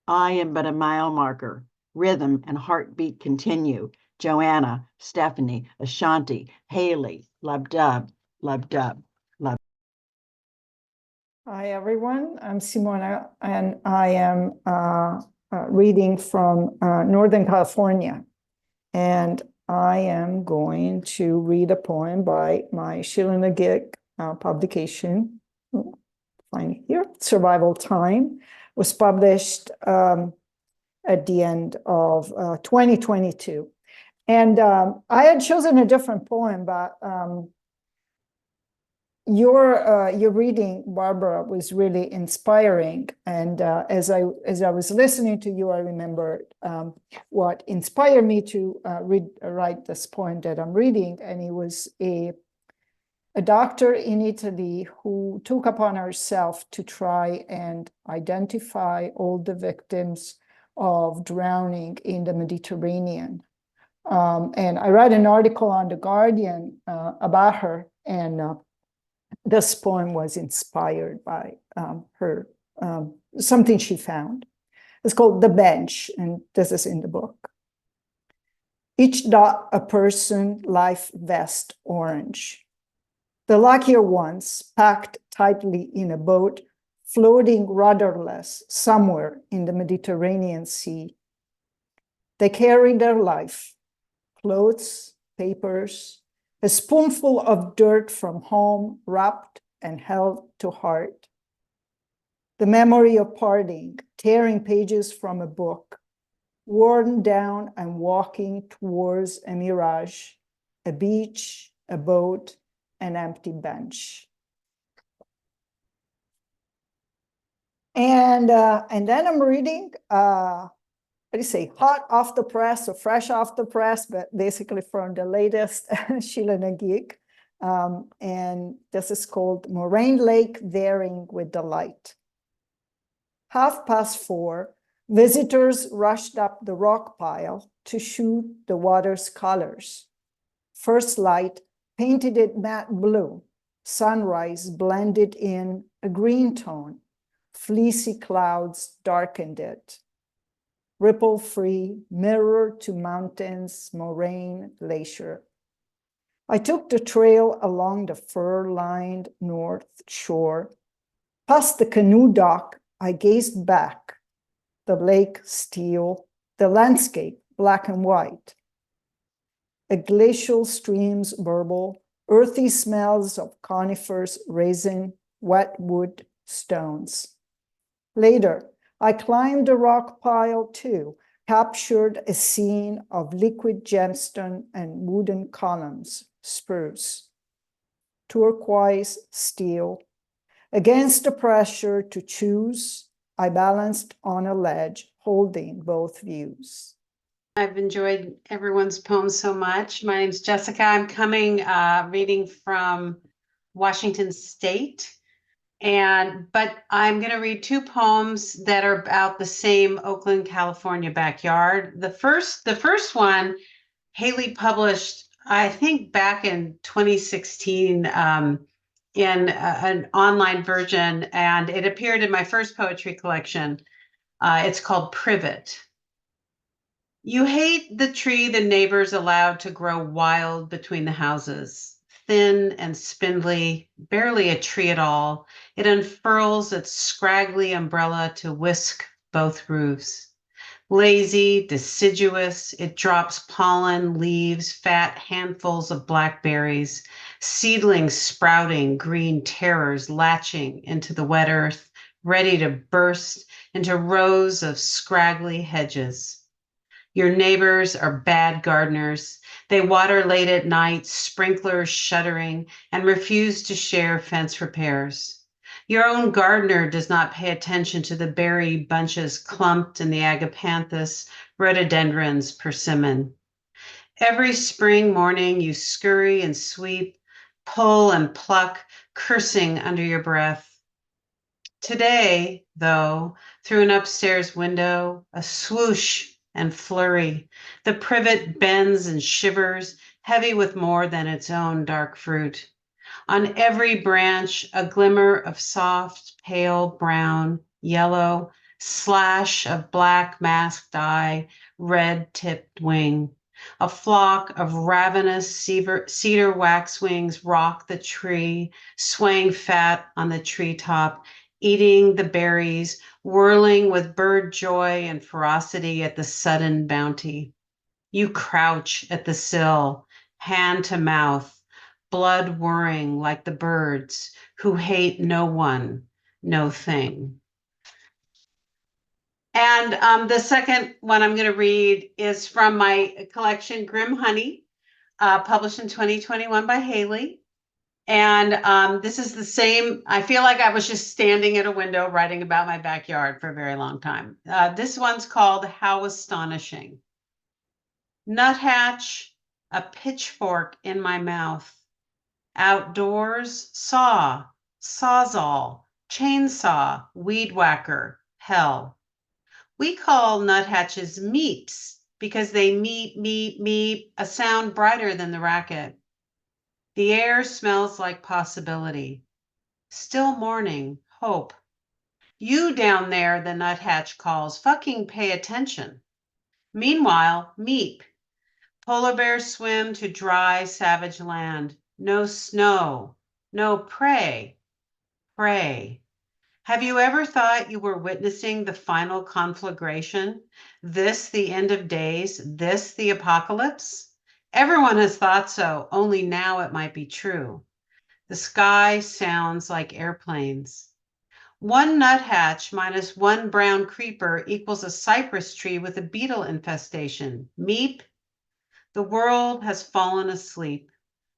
I am but a mile marker. Rhythm and heartbeat continue. Joanna, Stephanie, Ashanti, Hayley, lub-dub, lub-dub, lub. Hi, everyone. I'm Simona, and I am reading from Northern California. And I am going to read a poem by my Sheila-Na-Gig publication. Find it here. Survival Time. Was published at the end of 2022. And I had chosen a different poem, but your reading, Barbara, was really inspiring. And as I was listening to you, I remembered what inspired me to write this poem that I'm reading. And it was a doctor in Italy who took upon herself to try and identify all the victims of drowning in the Mediterranean. And I read an article on The Guardian about her, and this poem was inspired by her, something she found. It's called The Bench, and this is in the book. Each dot a person, life vest orange. The luckier ones packed tightly in a boat, floating rudderless somewhere in the Mediterranean Sea. They carry their life, clothes, papers, a spoonful of dirt from home wrapped and held to heart. The memory of parting, tearing pages from a book, worn down and walking towards a mirage, a beach, a boat, an empty bench. And then I'm reading, what do you say, hot off the press or fresh off the press, but basically from the latest Sheila-Na-Gig. And this is called Moraine Lake Varying with the Light. 4:30, visitors rushed up the rock pile to shoot the water's colors. First light painted it matte blue. Sunrise blended in a green tone. Fleecy clouds darkened it. Ripple-free, mirror to mountains, moraine, glacier. I took the trail along the fur-lined north shore. Past the canoe dock, I gazed back. The lake still, the landscape black and white. A glacial streams burble, earthy smells of conifers raising wet wood stones. Later, I climbed a rock pile too, captured a scene of liquid gemstone and wooden columns, spruce. Turquoise steel. Against the pressure to choose, I balanced on a ledge, holding both views. I've enjoyed everyone's poems so much. My name's Jessica. I'm coming reading from Washington State. But I'm going to read two poems that are about the same Oakland, California backyard. The first one, Hayley published, I think back in 2016, in an online version, and it appeared in my first poetry collection. It's called Privet. You hate the tree the neighbors allowed to grow wild between the houses. Thin and spindly, barely a tree at all, it unfurls its scraggly umbrella to whisk both roofs. Lazy, deciduous, it drops pollen, leaves, fat handfuls of blackberries, seedlings sprouting, green terrors latching into the wet earth, ready to burst into rows of scraggly hedges. Your neighbors are bad gardeners. They water late at night, sprinklers shuddering, and refuse to share fence repairs. Your own gardener does not pay attention to the berry bunches clumped in the agapanthus, rhododendrons, persimmon. Every spring morning you scurry and sweep, pull and pluck, cursing under your breath. Today, though, through an upstairs window, a swoosh and flurry, the privet bends and shivers, heavy with more than its own dark fruit. On every branch, a glimmer of soft, pale brown, yellow, slash of black masked eye, red-tipped wing. A flock of ravenous cedar waxwings rock the tree, swaying fat on the treetop, eating the berries, whirling with bird joy and ferocity at the sudden bounty. You crouch at the sill, hand to mouth, blood whirring like the birds who hate no one, no thing. And the second one I'm going to read is from my collection, Grimm Honey, published in 2021 by Hayley. And this is the same. I feel like I was just standing at a window writing about my backyard for a very long time. This one's called How Astonishing. Nuthatch, a pitchfork in my mouth. Outdoors, saw, sawzall, chainsaw, weed whacker, hell. We call nuthatches meeps because they meep, a sound brighter than the racket. The air smells like possibility. Still morning, hope. You down there, the nuthatch calls, fucking pay attention. Meanwhile, meep. Polar bears swim to dry, savage land. No snow, no prey. Pray. Have you ever thought you were witnessing the final conflagration? This the end of days? This the apocalypse? Everyone has thought so, only now it might be true. The sky sounds like airplanes. One nuthatch minus one brown creeper equals a cypress tree with a beetle infestation. Meep. The world has fallen asleep.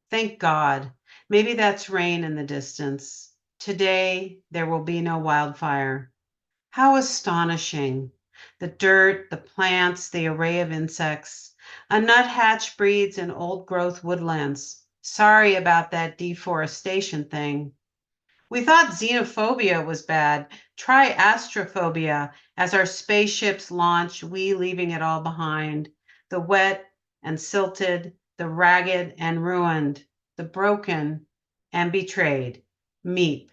Thank God. Maybe that's rain in the distance. Today, there will be no wildfire. How astonishing. The dirt, the plants, the array of insects. A nuthatch breeds in old-growth woodlands. Sorry about that deforestation thing. We thought xenophobia was bad. Try astrophobia. As our spaceships launch, we leaving it all behind. The wet and silted, the ragged and ruined, the broken and betrayed. Meep.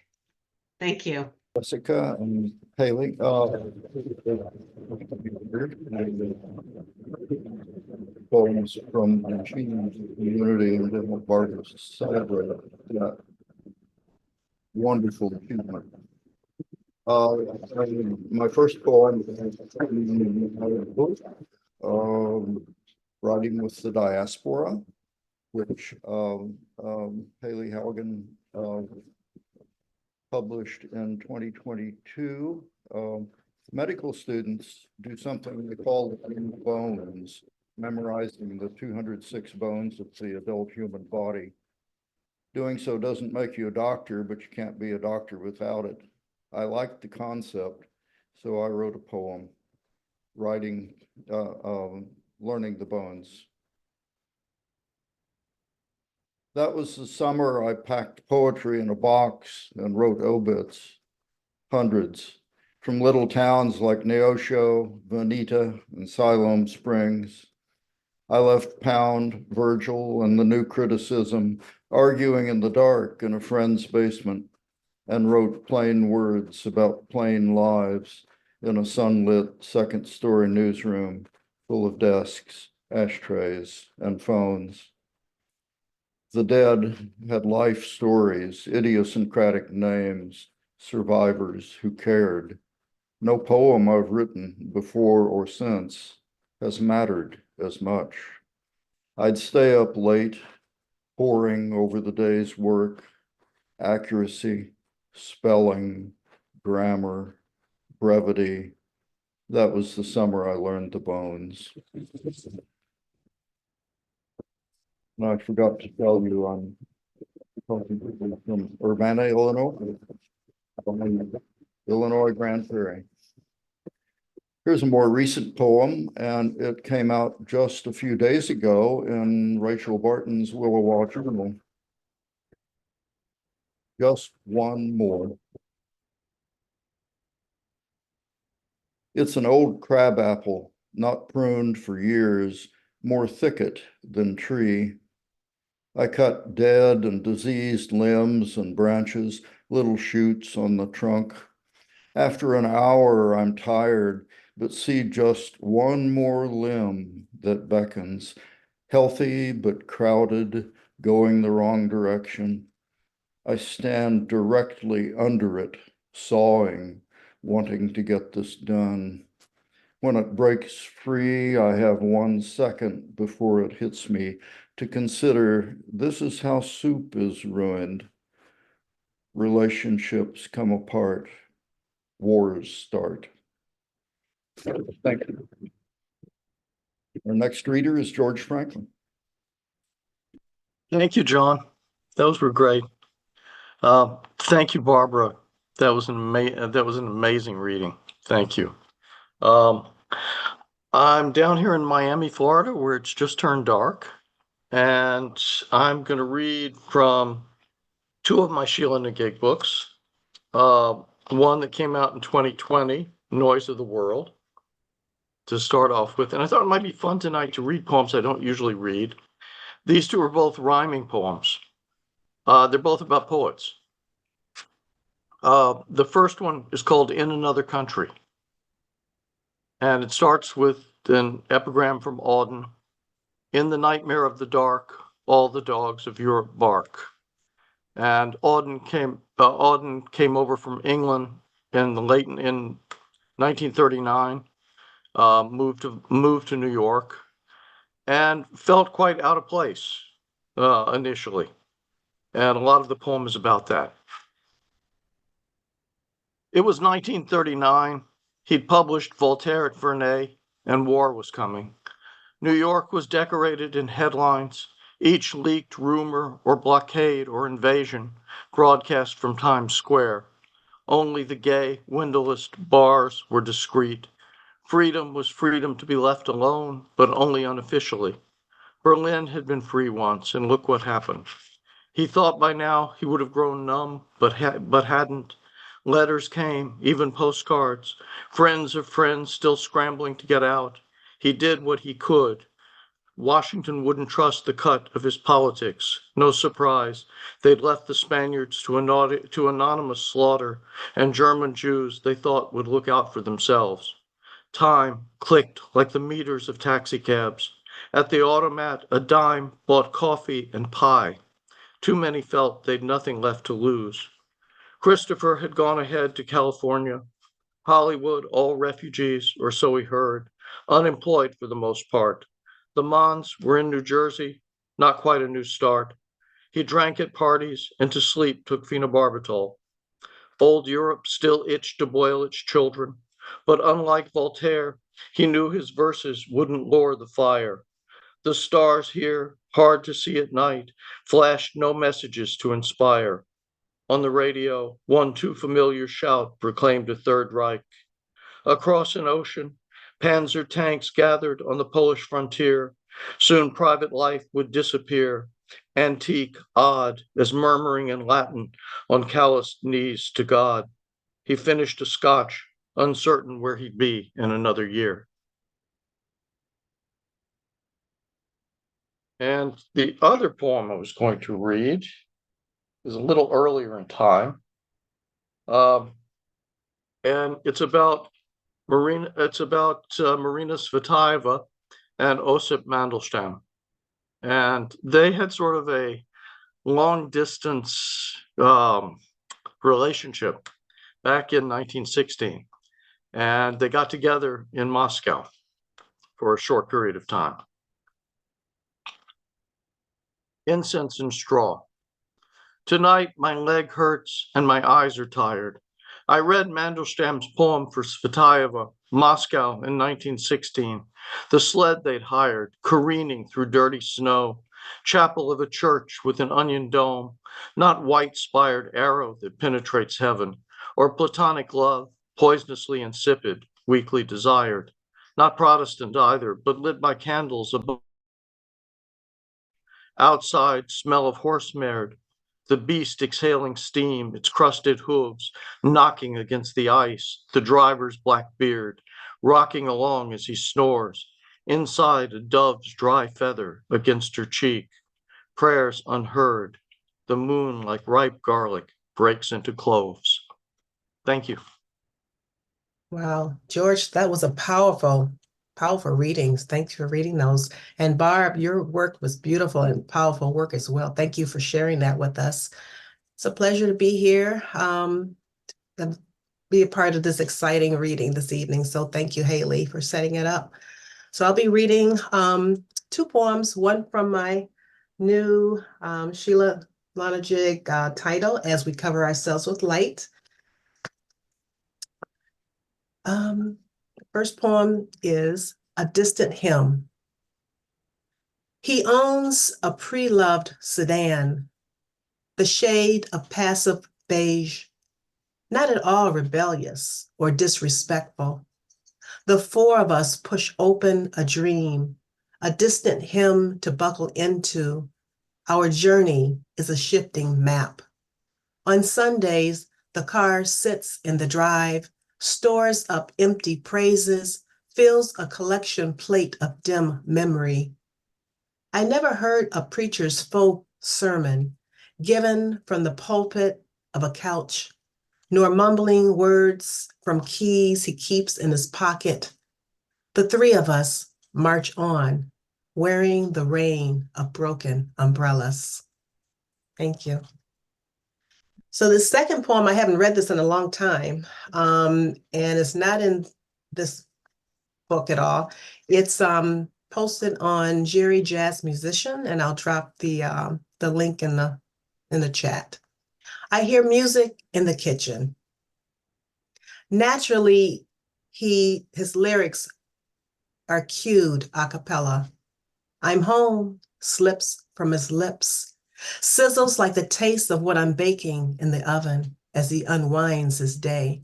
Thank you. Jessica and Hayley. Poems from the community and then Barbara Sabol that wonderful achievement. My first poem, Writing with the Diaspora, which Hayley Haugen published in 2022. Medical students do something they call bones, memorizing the 206 bones of the adult human body. Doing so doesn't make you a doctor, but you can't be a doctor without it. I liked the concept, so I wrote a poem, learning the bones. That was the summer I packed poetry in a box and wrote obits, hundreds, from little towns like Neosho, Veneta, and Siloam Springs. I left Pound, Virgil, and the New Criticism arguing in the dark in a friend's basement and wrote plain words about plain lives in a sunlit second-story newsroom full of desks, ashtrays, and phones. The dead had life stories, idiosyncratic names, survivors who cared. No poem I've written before or since has mattered as much. I'd stay up late, poring over the day's work, accuracy, spelling, grammar, brevity. That was the summer I learned the bones. And I forgot to tell you, I'm from Urbana, Illinois, Illinois Grand Prairie. Here's a more recent poem, and it came out just a few days ago in Rachel Barton's Willowa Journal. Just one more. It's an old crabapple, not pruned for years, more thicket than tree. I cut dead and diseased limbs and branches, little shoots on the trunk. After an hour, I'm tired, but see just one more limb that beckons, healthy but crowded, going the wrong direction. I stand directly under it, sawing, wanting to get this done. When it breaks free, I have 1 second before it hits me to consider this is how soup is ruined. Relationships come apart. Wars start. Thank you. Our next reader is George Franklin. Thank you, John. Those were great. Thank you, Barbara. That was an amazing reading. Thank you. I'm down here in Miami, Florida, where it's just turned dark, and I'm going to read from 2 of my Sheila-Na-Gig books. One that came out in 2020, Noise of the World, to start off with. And I thought it might be fun tonight to read poems I don't usually read. These 2 are both rhyming poems. They're both about poets. The first one is called In Another Country. And it starts with an epigram from Auden. In the nightmare of the dark, all the dogs of Europe bark. And Auden came over from England in 1939, moved to New York, and felt quite out of place initially. And a lot of the poem is about that. It was 1939. He'd published Voltaire at Vernet, and war was coming. New York was decorated in headlines, each leaked rumor or blockade or invasion broadcast from Times Square. Only the gay, windowless bars were discreet. Freedom was freedom to be left alone, but only unofficially. Berlin had been free once, and look what happened. He thought by now he would have grown numb, but hadn't. Letters came, even postcards, friends of friends still scrambling to get out. He did what he could, Washington wouldn't trust the cut of his politics. No surprise, they'd left the Spaniards to anonymous slaughter, and German Jews they thought would look out for themselves. Time clicked like the meters of taxicabs. At the automat, a dime bought coffee and pie. Too many felt they'd nothing left to lose. Christopher had gone ahead to California. Hollywood, all refugees, or so he heard, unemployed for the most part. The Mons were in New Jersey, not quite a new start. He drank at parties and to sleep took phenobarbital. Old Europe still itched to boil its children, but unlike Voltaire, he knew his verses wouldn't lure the fire. The stars here, hard to see at night, flashed no messages to inspire. On the radio, one too familiar shout proclaimed a Third Reich. Across an ocean, Panzer tanks gathered on the Polish frontier. Soon private life would disappear, antique, odd, as murmuring in Latin on calloused knees to God. He finished a scotch, uncertain where he'd be in another year. And the other poem I was going to read is a little earlier in time. And it's about Marina Svetaeva and Osip Mandelstam. And they had sort of a long distance relationship back in 1916. And they got together in Moscow for a short period of time. Incense and straw. Tonight, my leg hurts and my eyes are tired. I read Mandelstam's poem for Svetaeva, Moscow in 1916, the sled they'd hired, careening through dirty snow, chapel of a church with an onion dome, not white-spired arrow that penetrates heaven, or platonic love, poisonously insipid, weakly desired, not Protestant either, but lit by candles above. Outside, smell of horse merd, the beast exhaling steam, its crusted hooves knocking against the ice, the driver's black beard rocking along as he snores. Inside, a dove's dry feather against her cheek, prayers unheard. The moon, like ripe garlic, breaks into cloves. Thank you. Wow, George, that was a powerful readings. Thanks for reading those. And Barb, your work was beautiful and powerful work as well. Thank you for sharing that with us. It's a pleasure to be here, and be a part of this exciting reading this evening. So thank you, Hayley, for setting it up. So I'll be reading two poems, one from my new Sheila-Na-Gig title, As We Cover Ourselves with Light. First poem is A Distant Hymn. He owns a pre-loved sedan, the shade of passive beige, not at all rebellious or disrespectful. The four of us push open a dream, a distant hymn to buckle into. Our journey is a shifting map. On Sundays, the car sits in the drive, stores up empty praises, fills a collection plate of dim memory. I never heard a preacher's faux sermon given from the pulpit of a couch, nor mumbling words from keys he keeps in his pocket. The three of us march on, wearing the rain of broken umbrellas. Thank you. So the second poem, I haven't read this in a long time, and it's not in this book at all. It's posted on Jerry Jazz Musician, and I'll drop the link in the chat. I hear music in the kitchen. Naturally, his lyrics are cued a cappella. I'm home slips from his lips, sizzles like the taste of what I'm baking in the oven as he unwinds his day.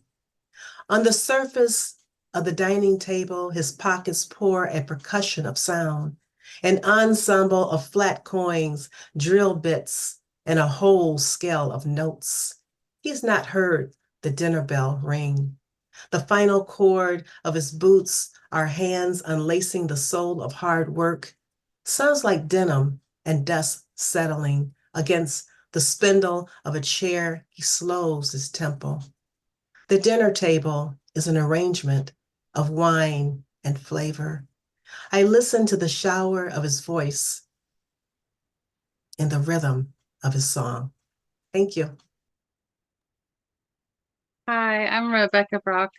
On the surface of the dining table, his pockets pour a percussion of sound, an ensemble of flat coins, drill bits, and a whole scale of notes. He's not heard the dinner bell ring. The final chord of his boots are hands unlacing the soul of hard work, Sounds like denim and dust settling against the spindle of a chair. He slows his tempo. The dinner table is an arrangement of wine and flavor. I listen to the shower of his voice in the rhythm of his song. Thank you. Hi, I'm Rebecca Brock.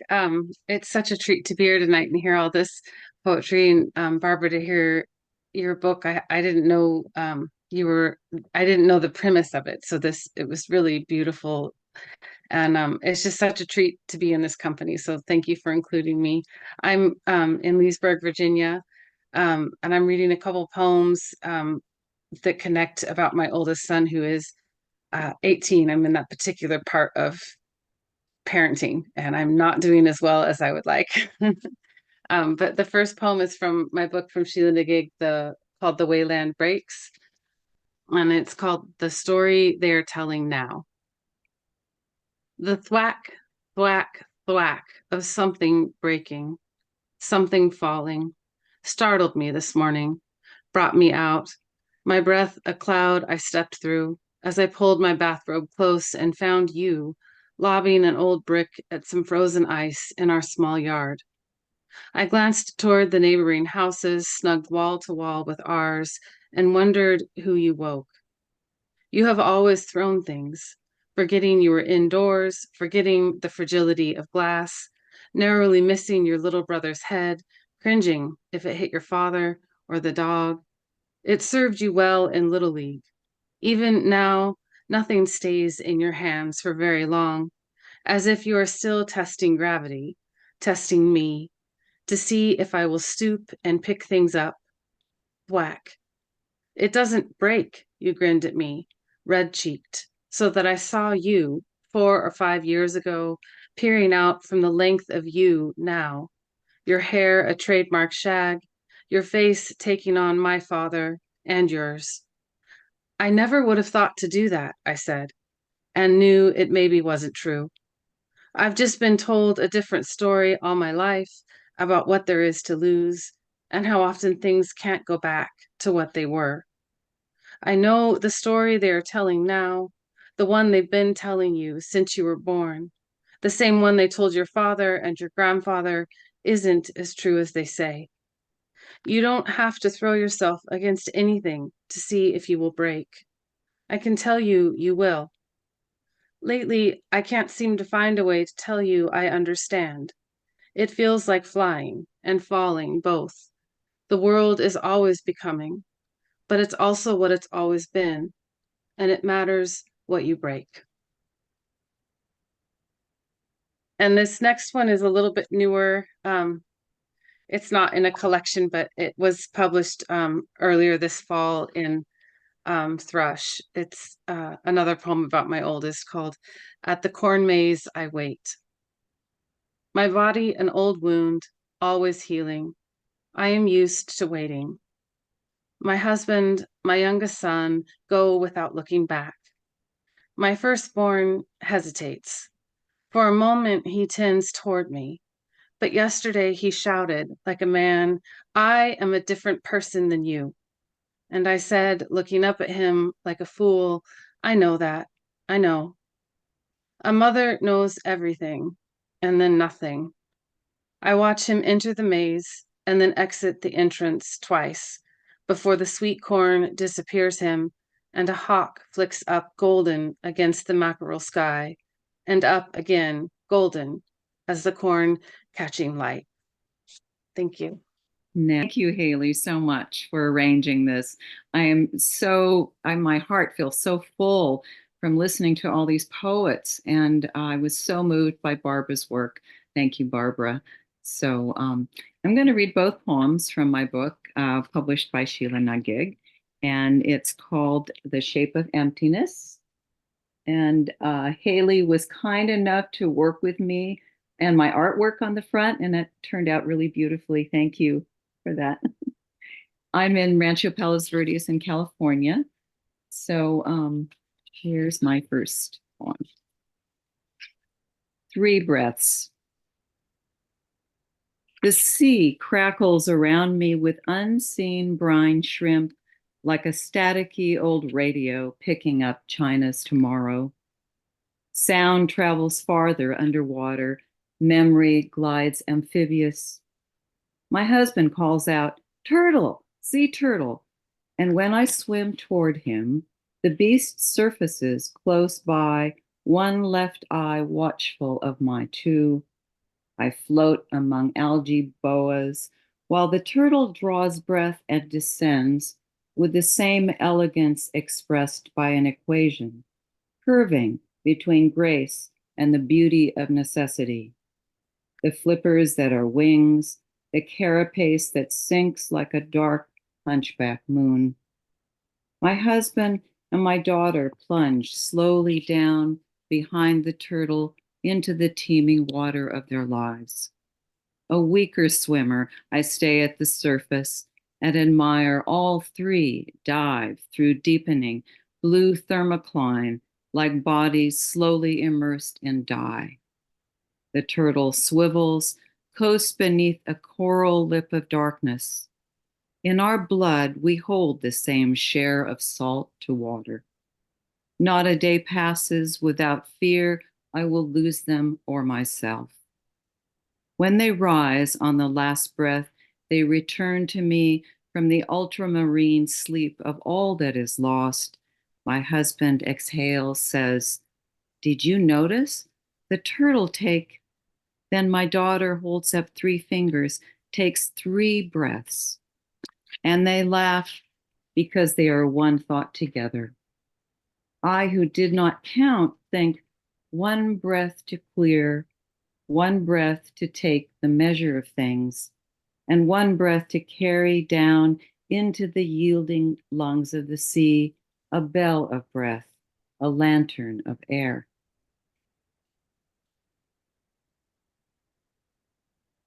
It's such a treat to be here tonight and hear all this poetry. And Barbara, to hear your book, I didn't know I didn't know the premise of it. So it was really beautiful. And it's just such a treat to be in this company. So thank you for including me. I'm in Leesburg, Virginia, and I'm reading a couple poems that connect about my oldest son, who is 18. I'm in that particular part of parenting, and I'm not doing as well as I would like. But the first poem is from my book from Sheila-Na-Gig, called The Wayland Breaks, and it's called The Story They Are Telling Now. The thwack, thwack, thwack of something breaking, something falling, startled me this morning, brought me out, my breath a cloud I stepped through as I pulled my bathrobe close and found you lobbing an old brick at some frozen ice in our small yard. I glanced toward the neighboring houses, snugged wall to wall with ours, and wondered who you woke. You have always thrown things, forgetting you were indoors, forgetting the fragility of glass, narrowly missing your little brother's head, cringing if it hit your father or the dog. It served you well in Little League. Even now, nothing stays in your hands for very long, as if you are still testing gravity, testing me, to see if I will stoop and pick things up. Whack. It doesn't break, you grinned at me, red-cheeked, so that I saw you 4 or 5 years ago, peering out from the length of you now, your hair a trademark shag, your face taking on my father and yours. I never would have thought to do that, I said, and knew it maybe wasn't true. I've just been told a different story all my life about what there is to lose and how often things can't go back to what they were. I know the story they are telling now, the one they've been telling you since you were born, the same one they told your father and your grandfather isn't as true as they say. You don't have to throw yourself against anything to see if you will break. I can tell you, you will. Lately, I can't seem to find a way to tell you I understand. It feels like flying and falling both. The world is always becoming, but it's also what it's always been, and it matters what you break. And this next one is a little bit newer. It's not in a collection, but it was published earlier this fall in Thrush. It's another poem about my oldest called At the Corn Maze I Wait. My body an old wound, always healing. I am used to waiting. My husband, my youngest son, go without looking back. My firstborn hesitates. For a moment he tends toward me, but yesterday he shouted like a man, I am a different person than you. And I said, looking up at him like a fool, I know that, I know. A mother knows everything, and then nothing. I watch him enter the maze and then exit the entrance twice before the sweet corn disappears him and a hawk flicks up golden against the mackerel sky and up again golden as the corn catching light. Thank you. Thank you, Hayley, so much for arranging this. My heart feels so full from listening to all these poets, and I was so moved by Barbara's work. Thank you, Barbara. So I'm going to read both poems from my book published by Sheila-Na-Gig, and it's called The Shape of Emptiness. And Hayley was kind enough to work with me and my artwork on the front, and it turned out really beautifully. Thank you for that. I'm in Rancho Palos Verdes in California. So here's my first poem. 3 breaths. The sea crackles around me with unseen brine shrimp, like a staticky old radio picking up China's tomorrow. Sound travels farther underwater. Memory glides amphibious. My husband calls out, "Turtle, sea turtle." And when I swim toward him, the beast surfaces close by, one left eye watchful of my two. I float among algae boas, while the turtle draws breath and descends with the same elegance expressed by an equation, curving between grace and the beauty of necessity. The flippers that are wings, the carapace that sinks like a dark hunchback moon. My husband and my daughter plunge slowly down behind the turtle into the teeming water of their lives. A weaker swimmer, I stay at the surface and admire all three dive through deepening blue thermocline like bodies slowly immersed in dye. The turtle swivels, coasts beneath a coral lip of darkness. In our blood, we hold the same share of salt to water. Not a day passes without fear I will lose them or myself. When they rise on the last breath, they return to me from the ultramarine sleep of all that is lost. My husband exhales, says, "Did you notice? The turtle take..." Then my daughter holds up 3 fingers, takes 3 breaths. And they laugh because they are one thought together. I, who did not count, think 1 breath to clear, 1 breath to take the measure of things, and 1 breath to carry down into the yielding lungs of the sea a bell of breath, a lantern of air.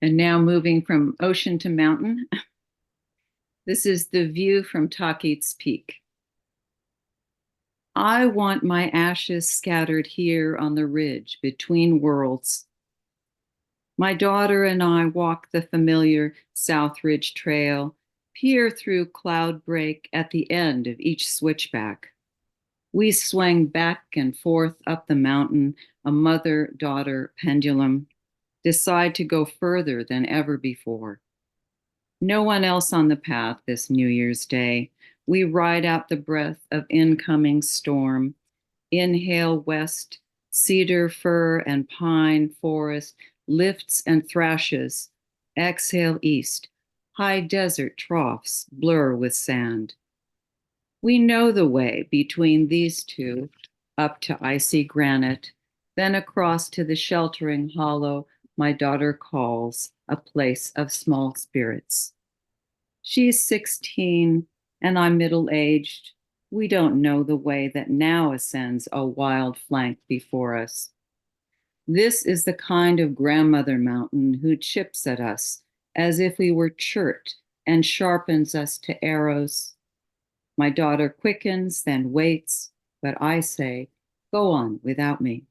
And now moving from ocean to mountain. This is the view from Takit's Peak. I want my ashes scattered here on the ridge between worlds. My daughter and I walk the familiar South Ridge Trail, peer through cloud break at the end of each switchback. We swing back and forth up the mountain, a mother-daughter pendulum, decide to go further than ever before. No one else on the path this New Year's Day. We ride out the breath of incoming storm. Inhale west, cedar, fir, and pine forest lifts and thrashes. Exhale east, high desert troughs blur with sand. We know the way between these two, up to icy granite, then across to the sheltering hollow my daughter calls a place of small spirits. She's 16 and I'm middle-aged. We don't know the way that now ascends a wild flank before us. This is the kind of grandmother mountain who chips at us as if we were chert and sharpens us to arrows. My daughter quickens, then waits, but I say, "Go on without me.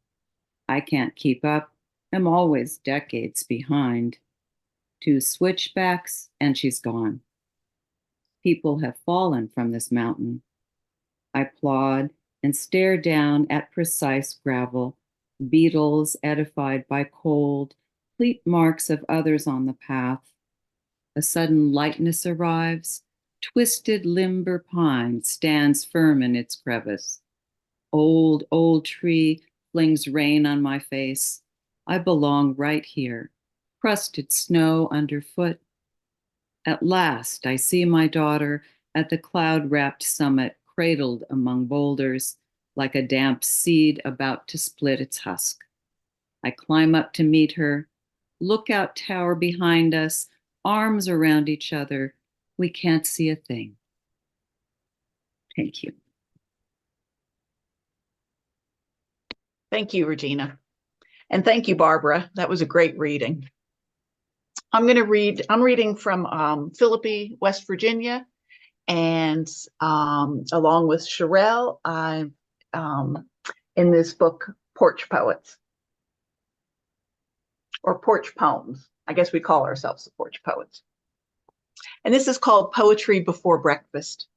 I can't keep up. I'm always decades behind." 2 switchbacks, and she's gone. People have fallen from this mountain. I plod and stare down at precise gravel, beetles edified by cold, fleet marks of others on the path. A sudden lightness arrives. Twisted limber pine stands firm in its crevice. Old, old tree flings rain on my face. I belong right here, crusted snow underfoot. At last, I see my daughter at the cloud-wrapped summit, cradled among boulders, like a damp seed about to split its husk. I climb up to meet her. Lookout tower behind us, arms around each other. We can't see a thing. Thank you. Thank you, Regina. And thank you, Barbara. That was a great reading. I'm reading from Philippi, West Virginia. And along with Sherrell, I'm in this book, Porch Poets, or Porch Poems, I guess we call ourselves the Porch Poets. And this is called Poetry Before Breakfast.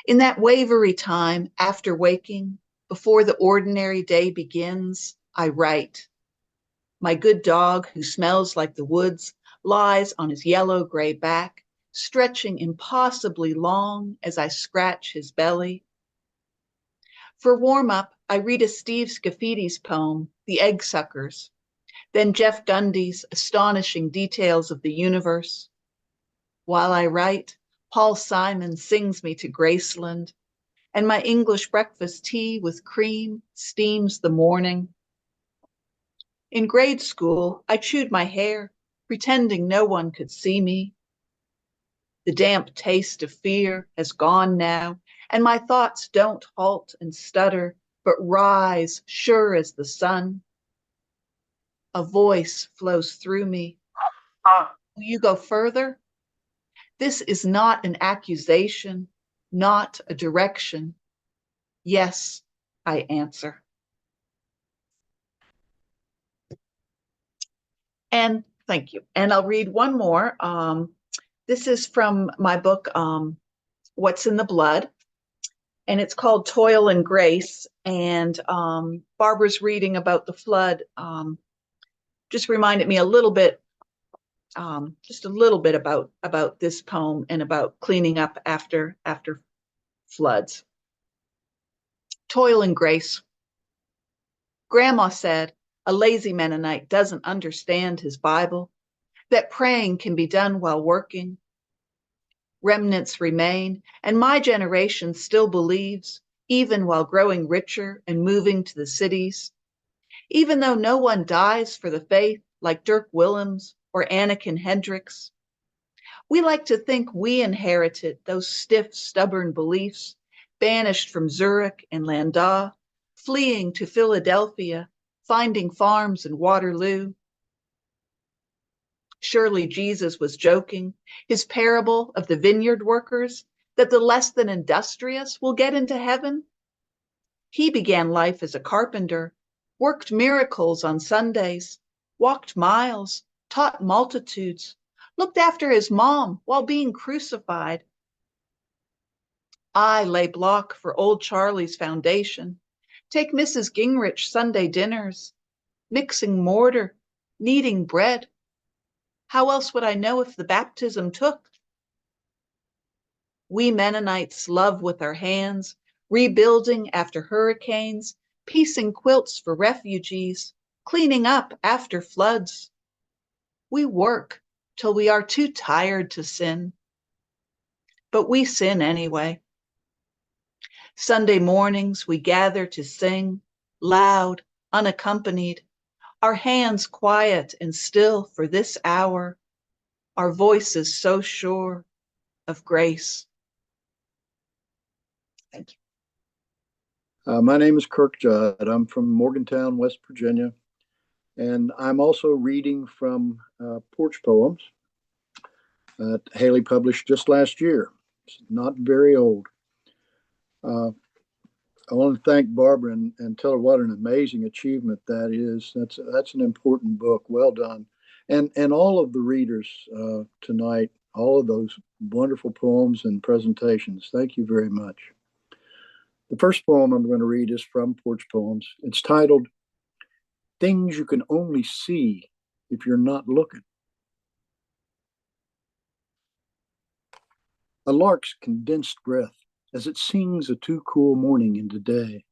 In that wavery time after waking, before the ordinary day begins, I write. My good dog, who smells like the woods, lies on his yellow-gray back, stretching impossibly long as I scratch his belly. For warm-up, I read a Steve Scaffidi's poem, The Egg Suckers, then Jeff Gundy's astonishing details of the universe. While I write, Paul Simon sings me to Graceland, and my English breakfast tea with cream steams the morning. In grade school, I chewed my hair, pretending no one could see me. The damp taste of fear has gone now, and my thoughts don't halt and stutter, but rise sure as the sun. A voice flows through me. Will you go further? This is not an accusation, not a direction. Yes, I answer. And thank you. And I'll read one more. This is from my book, What's in the Blood, and it's called Toil and Grace. And Barbara's reading about the flood just reminded me a little bit, just a little bit about this poem and about cleaning up after floods. Toil and Grace. Grandma said a lazy Mennonite doesn't understand his Bible, that praying can be done while working. Remnants remain, and my generation still believes, even while growing richer and moving to the cities. Even though no one dies for the faith like Dirk Willems or Anakin Hendricks, we like to think we inherited those stiff, stubborn beliefs, banished from Zurich and Landau, fleeing to Philadelphia, finding farms in Waterloo. Surely Jesus was joking, his parable of the vineyard workers, that the less than industrious will get into heaven. He began life as a carpenter, worked miracles on Sundays, walked miles, taught multitudes, looked after his mom while being crucified. I lay block for old Charlie's foundation, take Mrs. Gingrich Sunday dinners, mixing mortar, kneading bread. How else would I know if the baptism took? We Mennonites love with our hands, rebuilding after hurricanes, piecing quilts for refugees, cleaning up after floods. We work till we are too tired to sin. But we sin anyway. Sunday mornings we gather to sing, loud, unaccompanied, our hands quiet and still for this hour, our voices so sure of grace. Thank you. My name is Kirk Judd. I'm from Morgantown, West Virginia, and I'm also reading from Porch Poems that Hayley published just last year. It's not very old. I want to thank Barbara and tell her what an amazing achievement that is. That's an important book. Well done. And all of the readers tonight, all of those wonderful poems and presentations. Thank you very much. The first poem I'm going to read is from Porch Poems. It's titled, Things You Can Only See If You're Not Looking. A lark's condensed breath as it sings a too cool morning into day.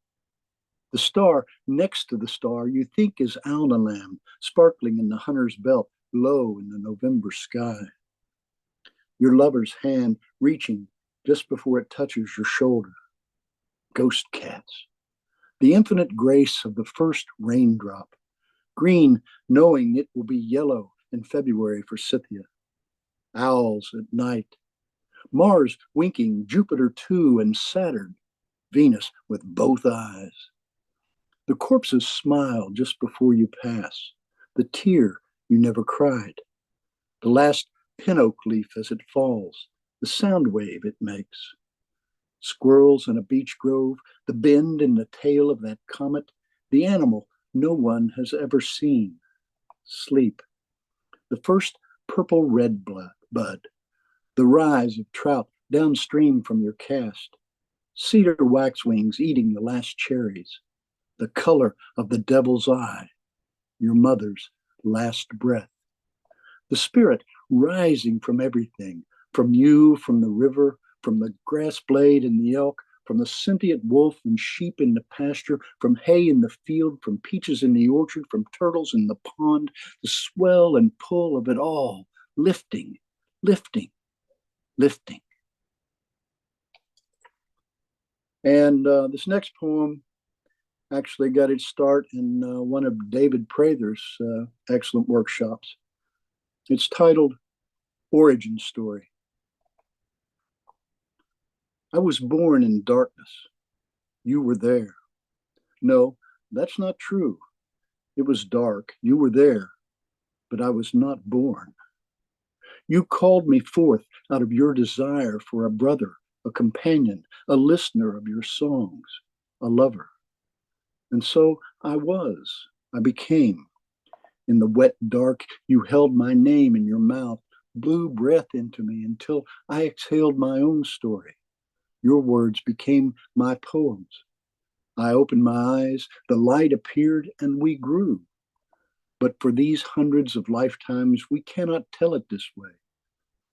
The star next to the star you think is Alnilam, sparkling in the hunter's belt, low in the November sky. Your lover's hand reaching just before it touches your shoulder. Ghost cats. The infinite grace of the first raindrop. Green, knowing it will be yellow in February for Scythia. Owls at night. Mars winking, Jupiter too, and Saturn, Venus with both eyes. The corpses smile just before you pass, the tear you never cried, the last pin oak leaf as it falls, the sound wave it makes. Squirrels in a beech grove, the bend in the tail of that comet, the animal no one has ever seen. sleep. The first purple red bud, the rise of trout downstream from your cast, cedar waxwings eating the last cherries, the color of the devil's eye, your mother's last breath. The spirit rising from everything, from you, from the river, from the grass blade and the elk, from the sentient wolf and sheep in the pasture, from hay in the field, from peaches in the orchard, from turtles in the pond, the swell and pull of it all, lifting, lifting, lifting. And this next poem actually got its start in one of David Prather's excellent workshops. It's titled Origin Story. I was born in darkness. You were there. No, that's not true. It was dark. You were there, but I was not born. You called me forth out of your desire for a brother, a companion, a listener of your songs, a lover. And so I became. In the wet dark, you held my name in your mouth, blew breath into me until I exhaled my own story. Your words became my poems. I opened my eyes, the light appeared, and we grew. But for these hundreds of lifetimes, we cannot tell it this way.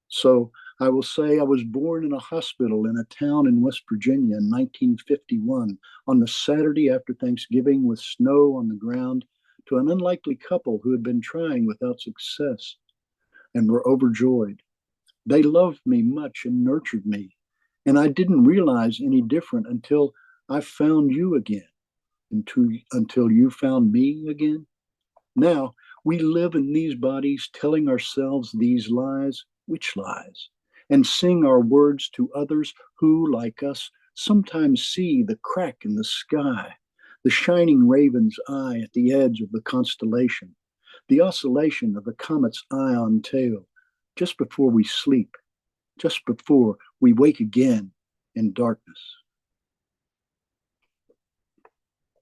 So I will say I was born in a hospital in a town in West Virginia in 1951 on the Saturday after Thanksgiving with snow on the ground to an unlikely couple who had been trying without success and were overjoyed. They loved me much and nurtured me, and I didn't realize any different until I found you again, until you found me again. Now we live in these bodies telling ourselves these lies, which lies, and sing our words to others who, like us, sometimes see the crack in the sky, the shining raven's eye at the edge of the constellation, the oscillation of the comet's ion tail, just before we sleep, just before we wake again in darkness.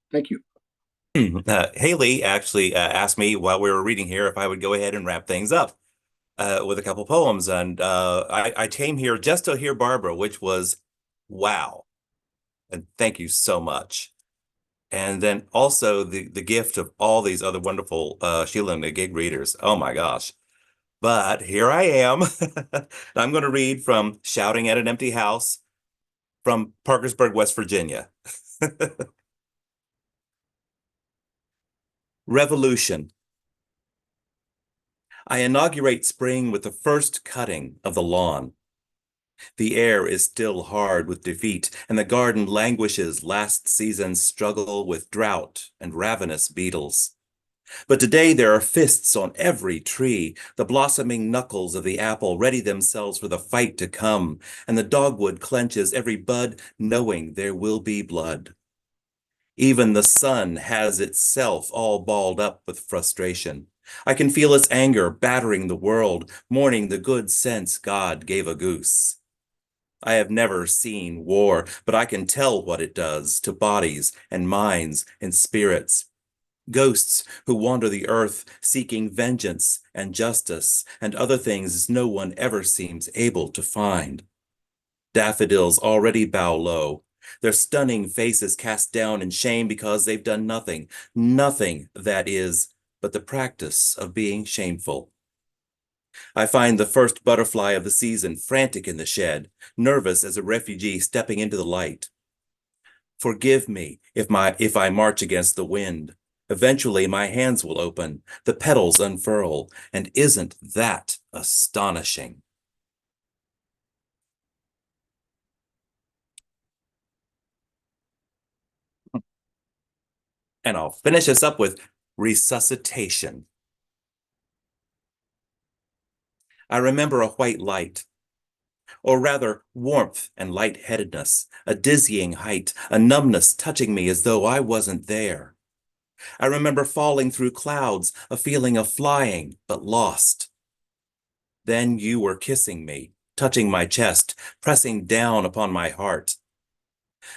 Thank you. Hayley actually asked me while we were reading here if I would go ahead and wrap things up with a couple poems. And I came here just to hear Barbara, which was wow. And thank you so much. And then also the gift of all these other wonderful Sheila-Na-Gig readers. Oh my gosh. But here I am. I'm going to read from Shouting at an Empty House from Parkersburg, West Virginia. Revolution. I inaugurate spring with the first cutting of the lawn. The air is still hard with defeat, and the garden languishes last season's struggle with drought and ravenous beetles. But today there are fists on every tree, the blossoming knuckles of the apple ready themselves for the fight to come, and the dogwood clenches every bud, knowing there will be blood. Even the sun has itself all balled up with frustration. I can feel its anger battering the world, mourning the good sense God gave a goose. I have never seen war, but I can tell what it does to bodies and minds and spirits. Ghosts who wander the earth seeking vengeance and justice and other things no one ever seems able to find. Daffodils already bow low, their stunning faces cast down in shame because they've done nothing, that is, but the practice of being shameful. I find the first butterfly of the season frantic in the shed, nervous as a refugee stepping into the light. Forgive me if I march against the wind. Eventually my hands will open, the petals unfurl, and isn't that astonishing? And I'll finish this up with resuscitation. I remember a white light, or rather warmth and lightheadedness, a dizzying height, a numbness touching me as though I wasn't there. I remember falling through clouds, a feeling of flying, but lost. Then you were kissing me, touching my chest, pressing down upon my heart.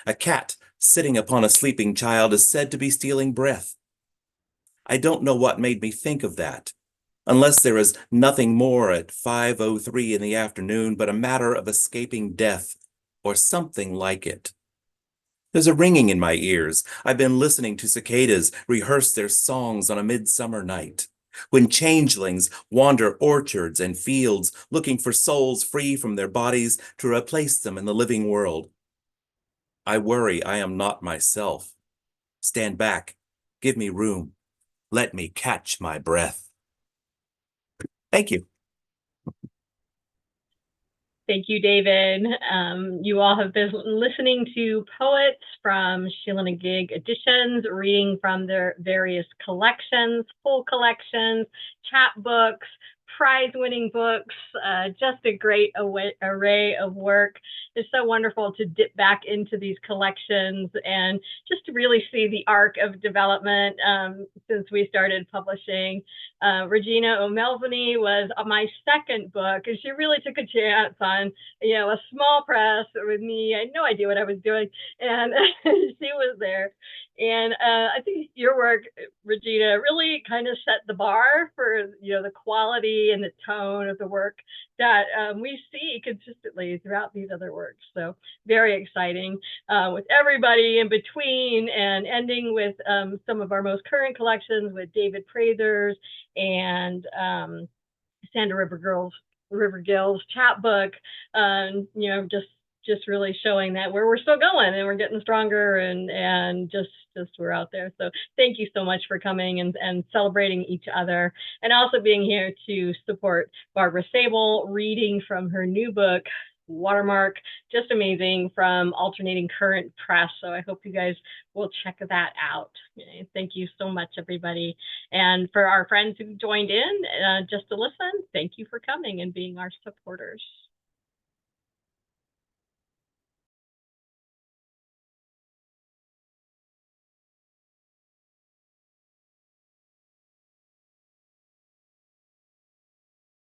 A cat sitting upon a sleeping child is said to be stealing breath. I don't know what made me think of that, unless there is nothing more at 5:03 in the afternoon but a matter of escaping death or something like it. There's a ringing in my ears. I've been listening to cicadas rehearse their songs on a midsummer night, when changelings wander orchards and fields looking for souls free from their bodies to replace them in the living world. I worry I am not myself. Stand back. Give me room. Let me catch my breath. Thank you. Thank you, David. You all have been listening to poets from Sheila-Na-Gig Editions, reading from their various collections, full collections, chapbooks, prize-winning books, just a great array of work. It's so wonderful to dip back into these collections and just to really see the arc of development since we started publishing. Regina O'Melveny was my second book, and she really took a chance on, a small press with me. I had no idea what I was doing, and she was there. And I think your work, Regina, really kind of set the bar for, the quality and the tone of the work that we see consistently throughout these other works. So very exciting with everybody in between, and ending with some of our most current collections with David Prather's and Sandra Rivers-Gill's chapbook, just really showing that we're still going and we're getting stronger, and just we're out there. So thank you so much for coming and celebrating each other, and also being here to support Barbara Sabol, reading from her new book, Watermark, just amazing, from Alternating Current Press. So I hope you guys will check that out. Thank you so much, everybody. And for our friends who joined in just to listen, thank you for coming and being our supporters.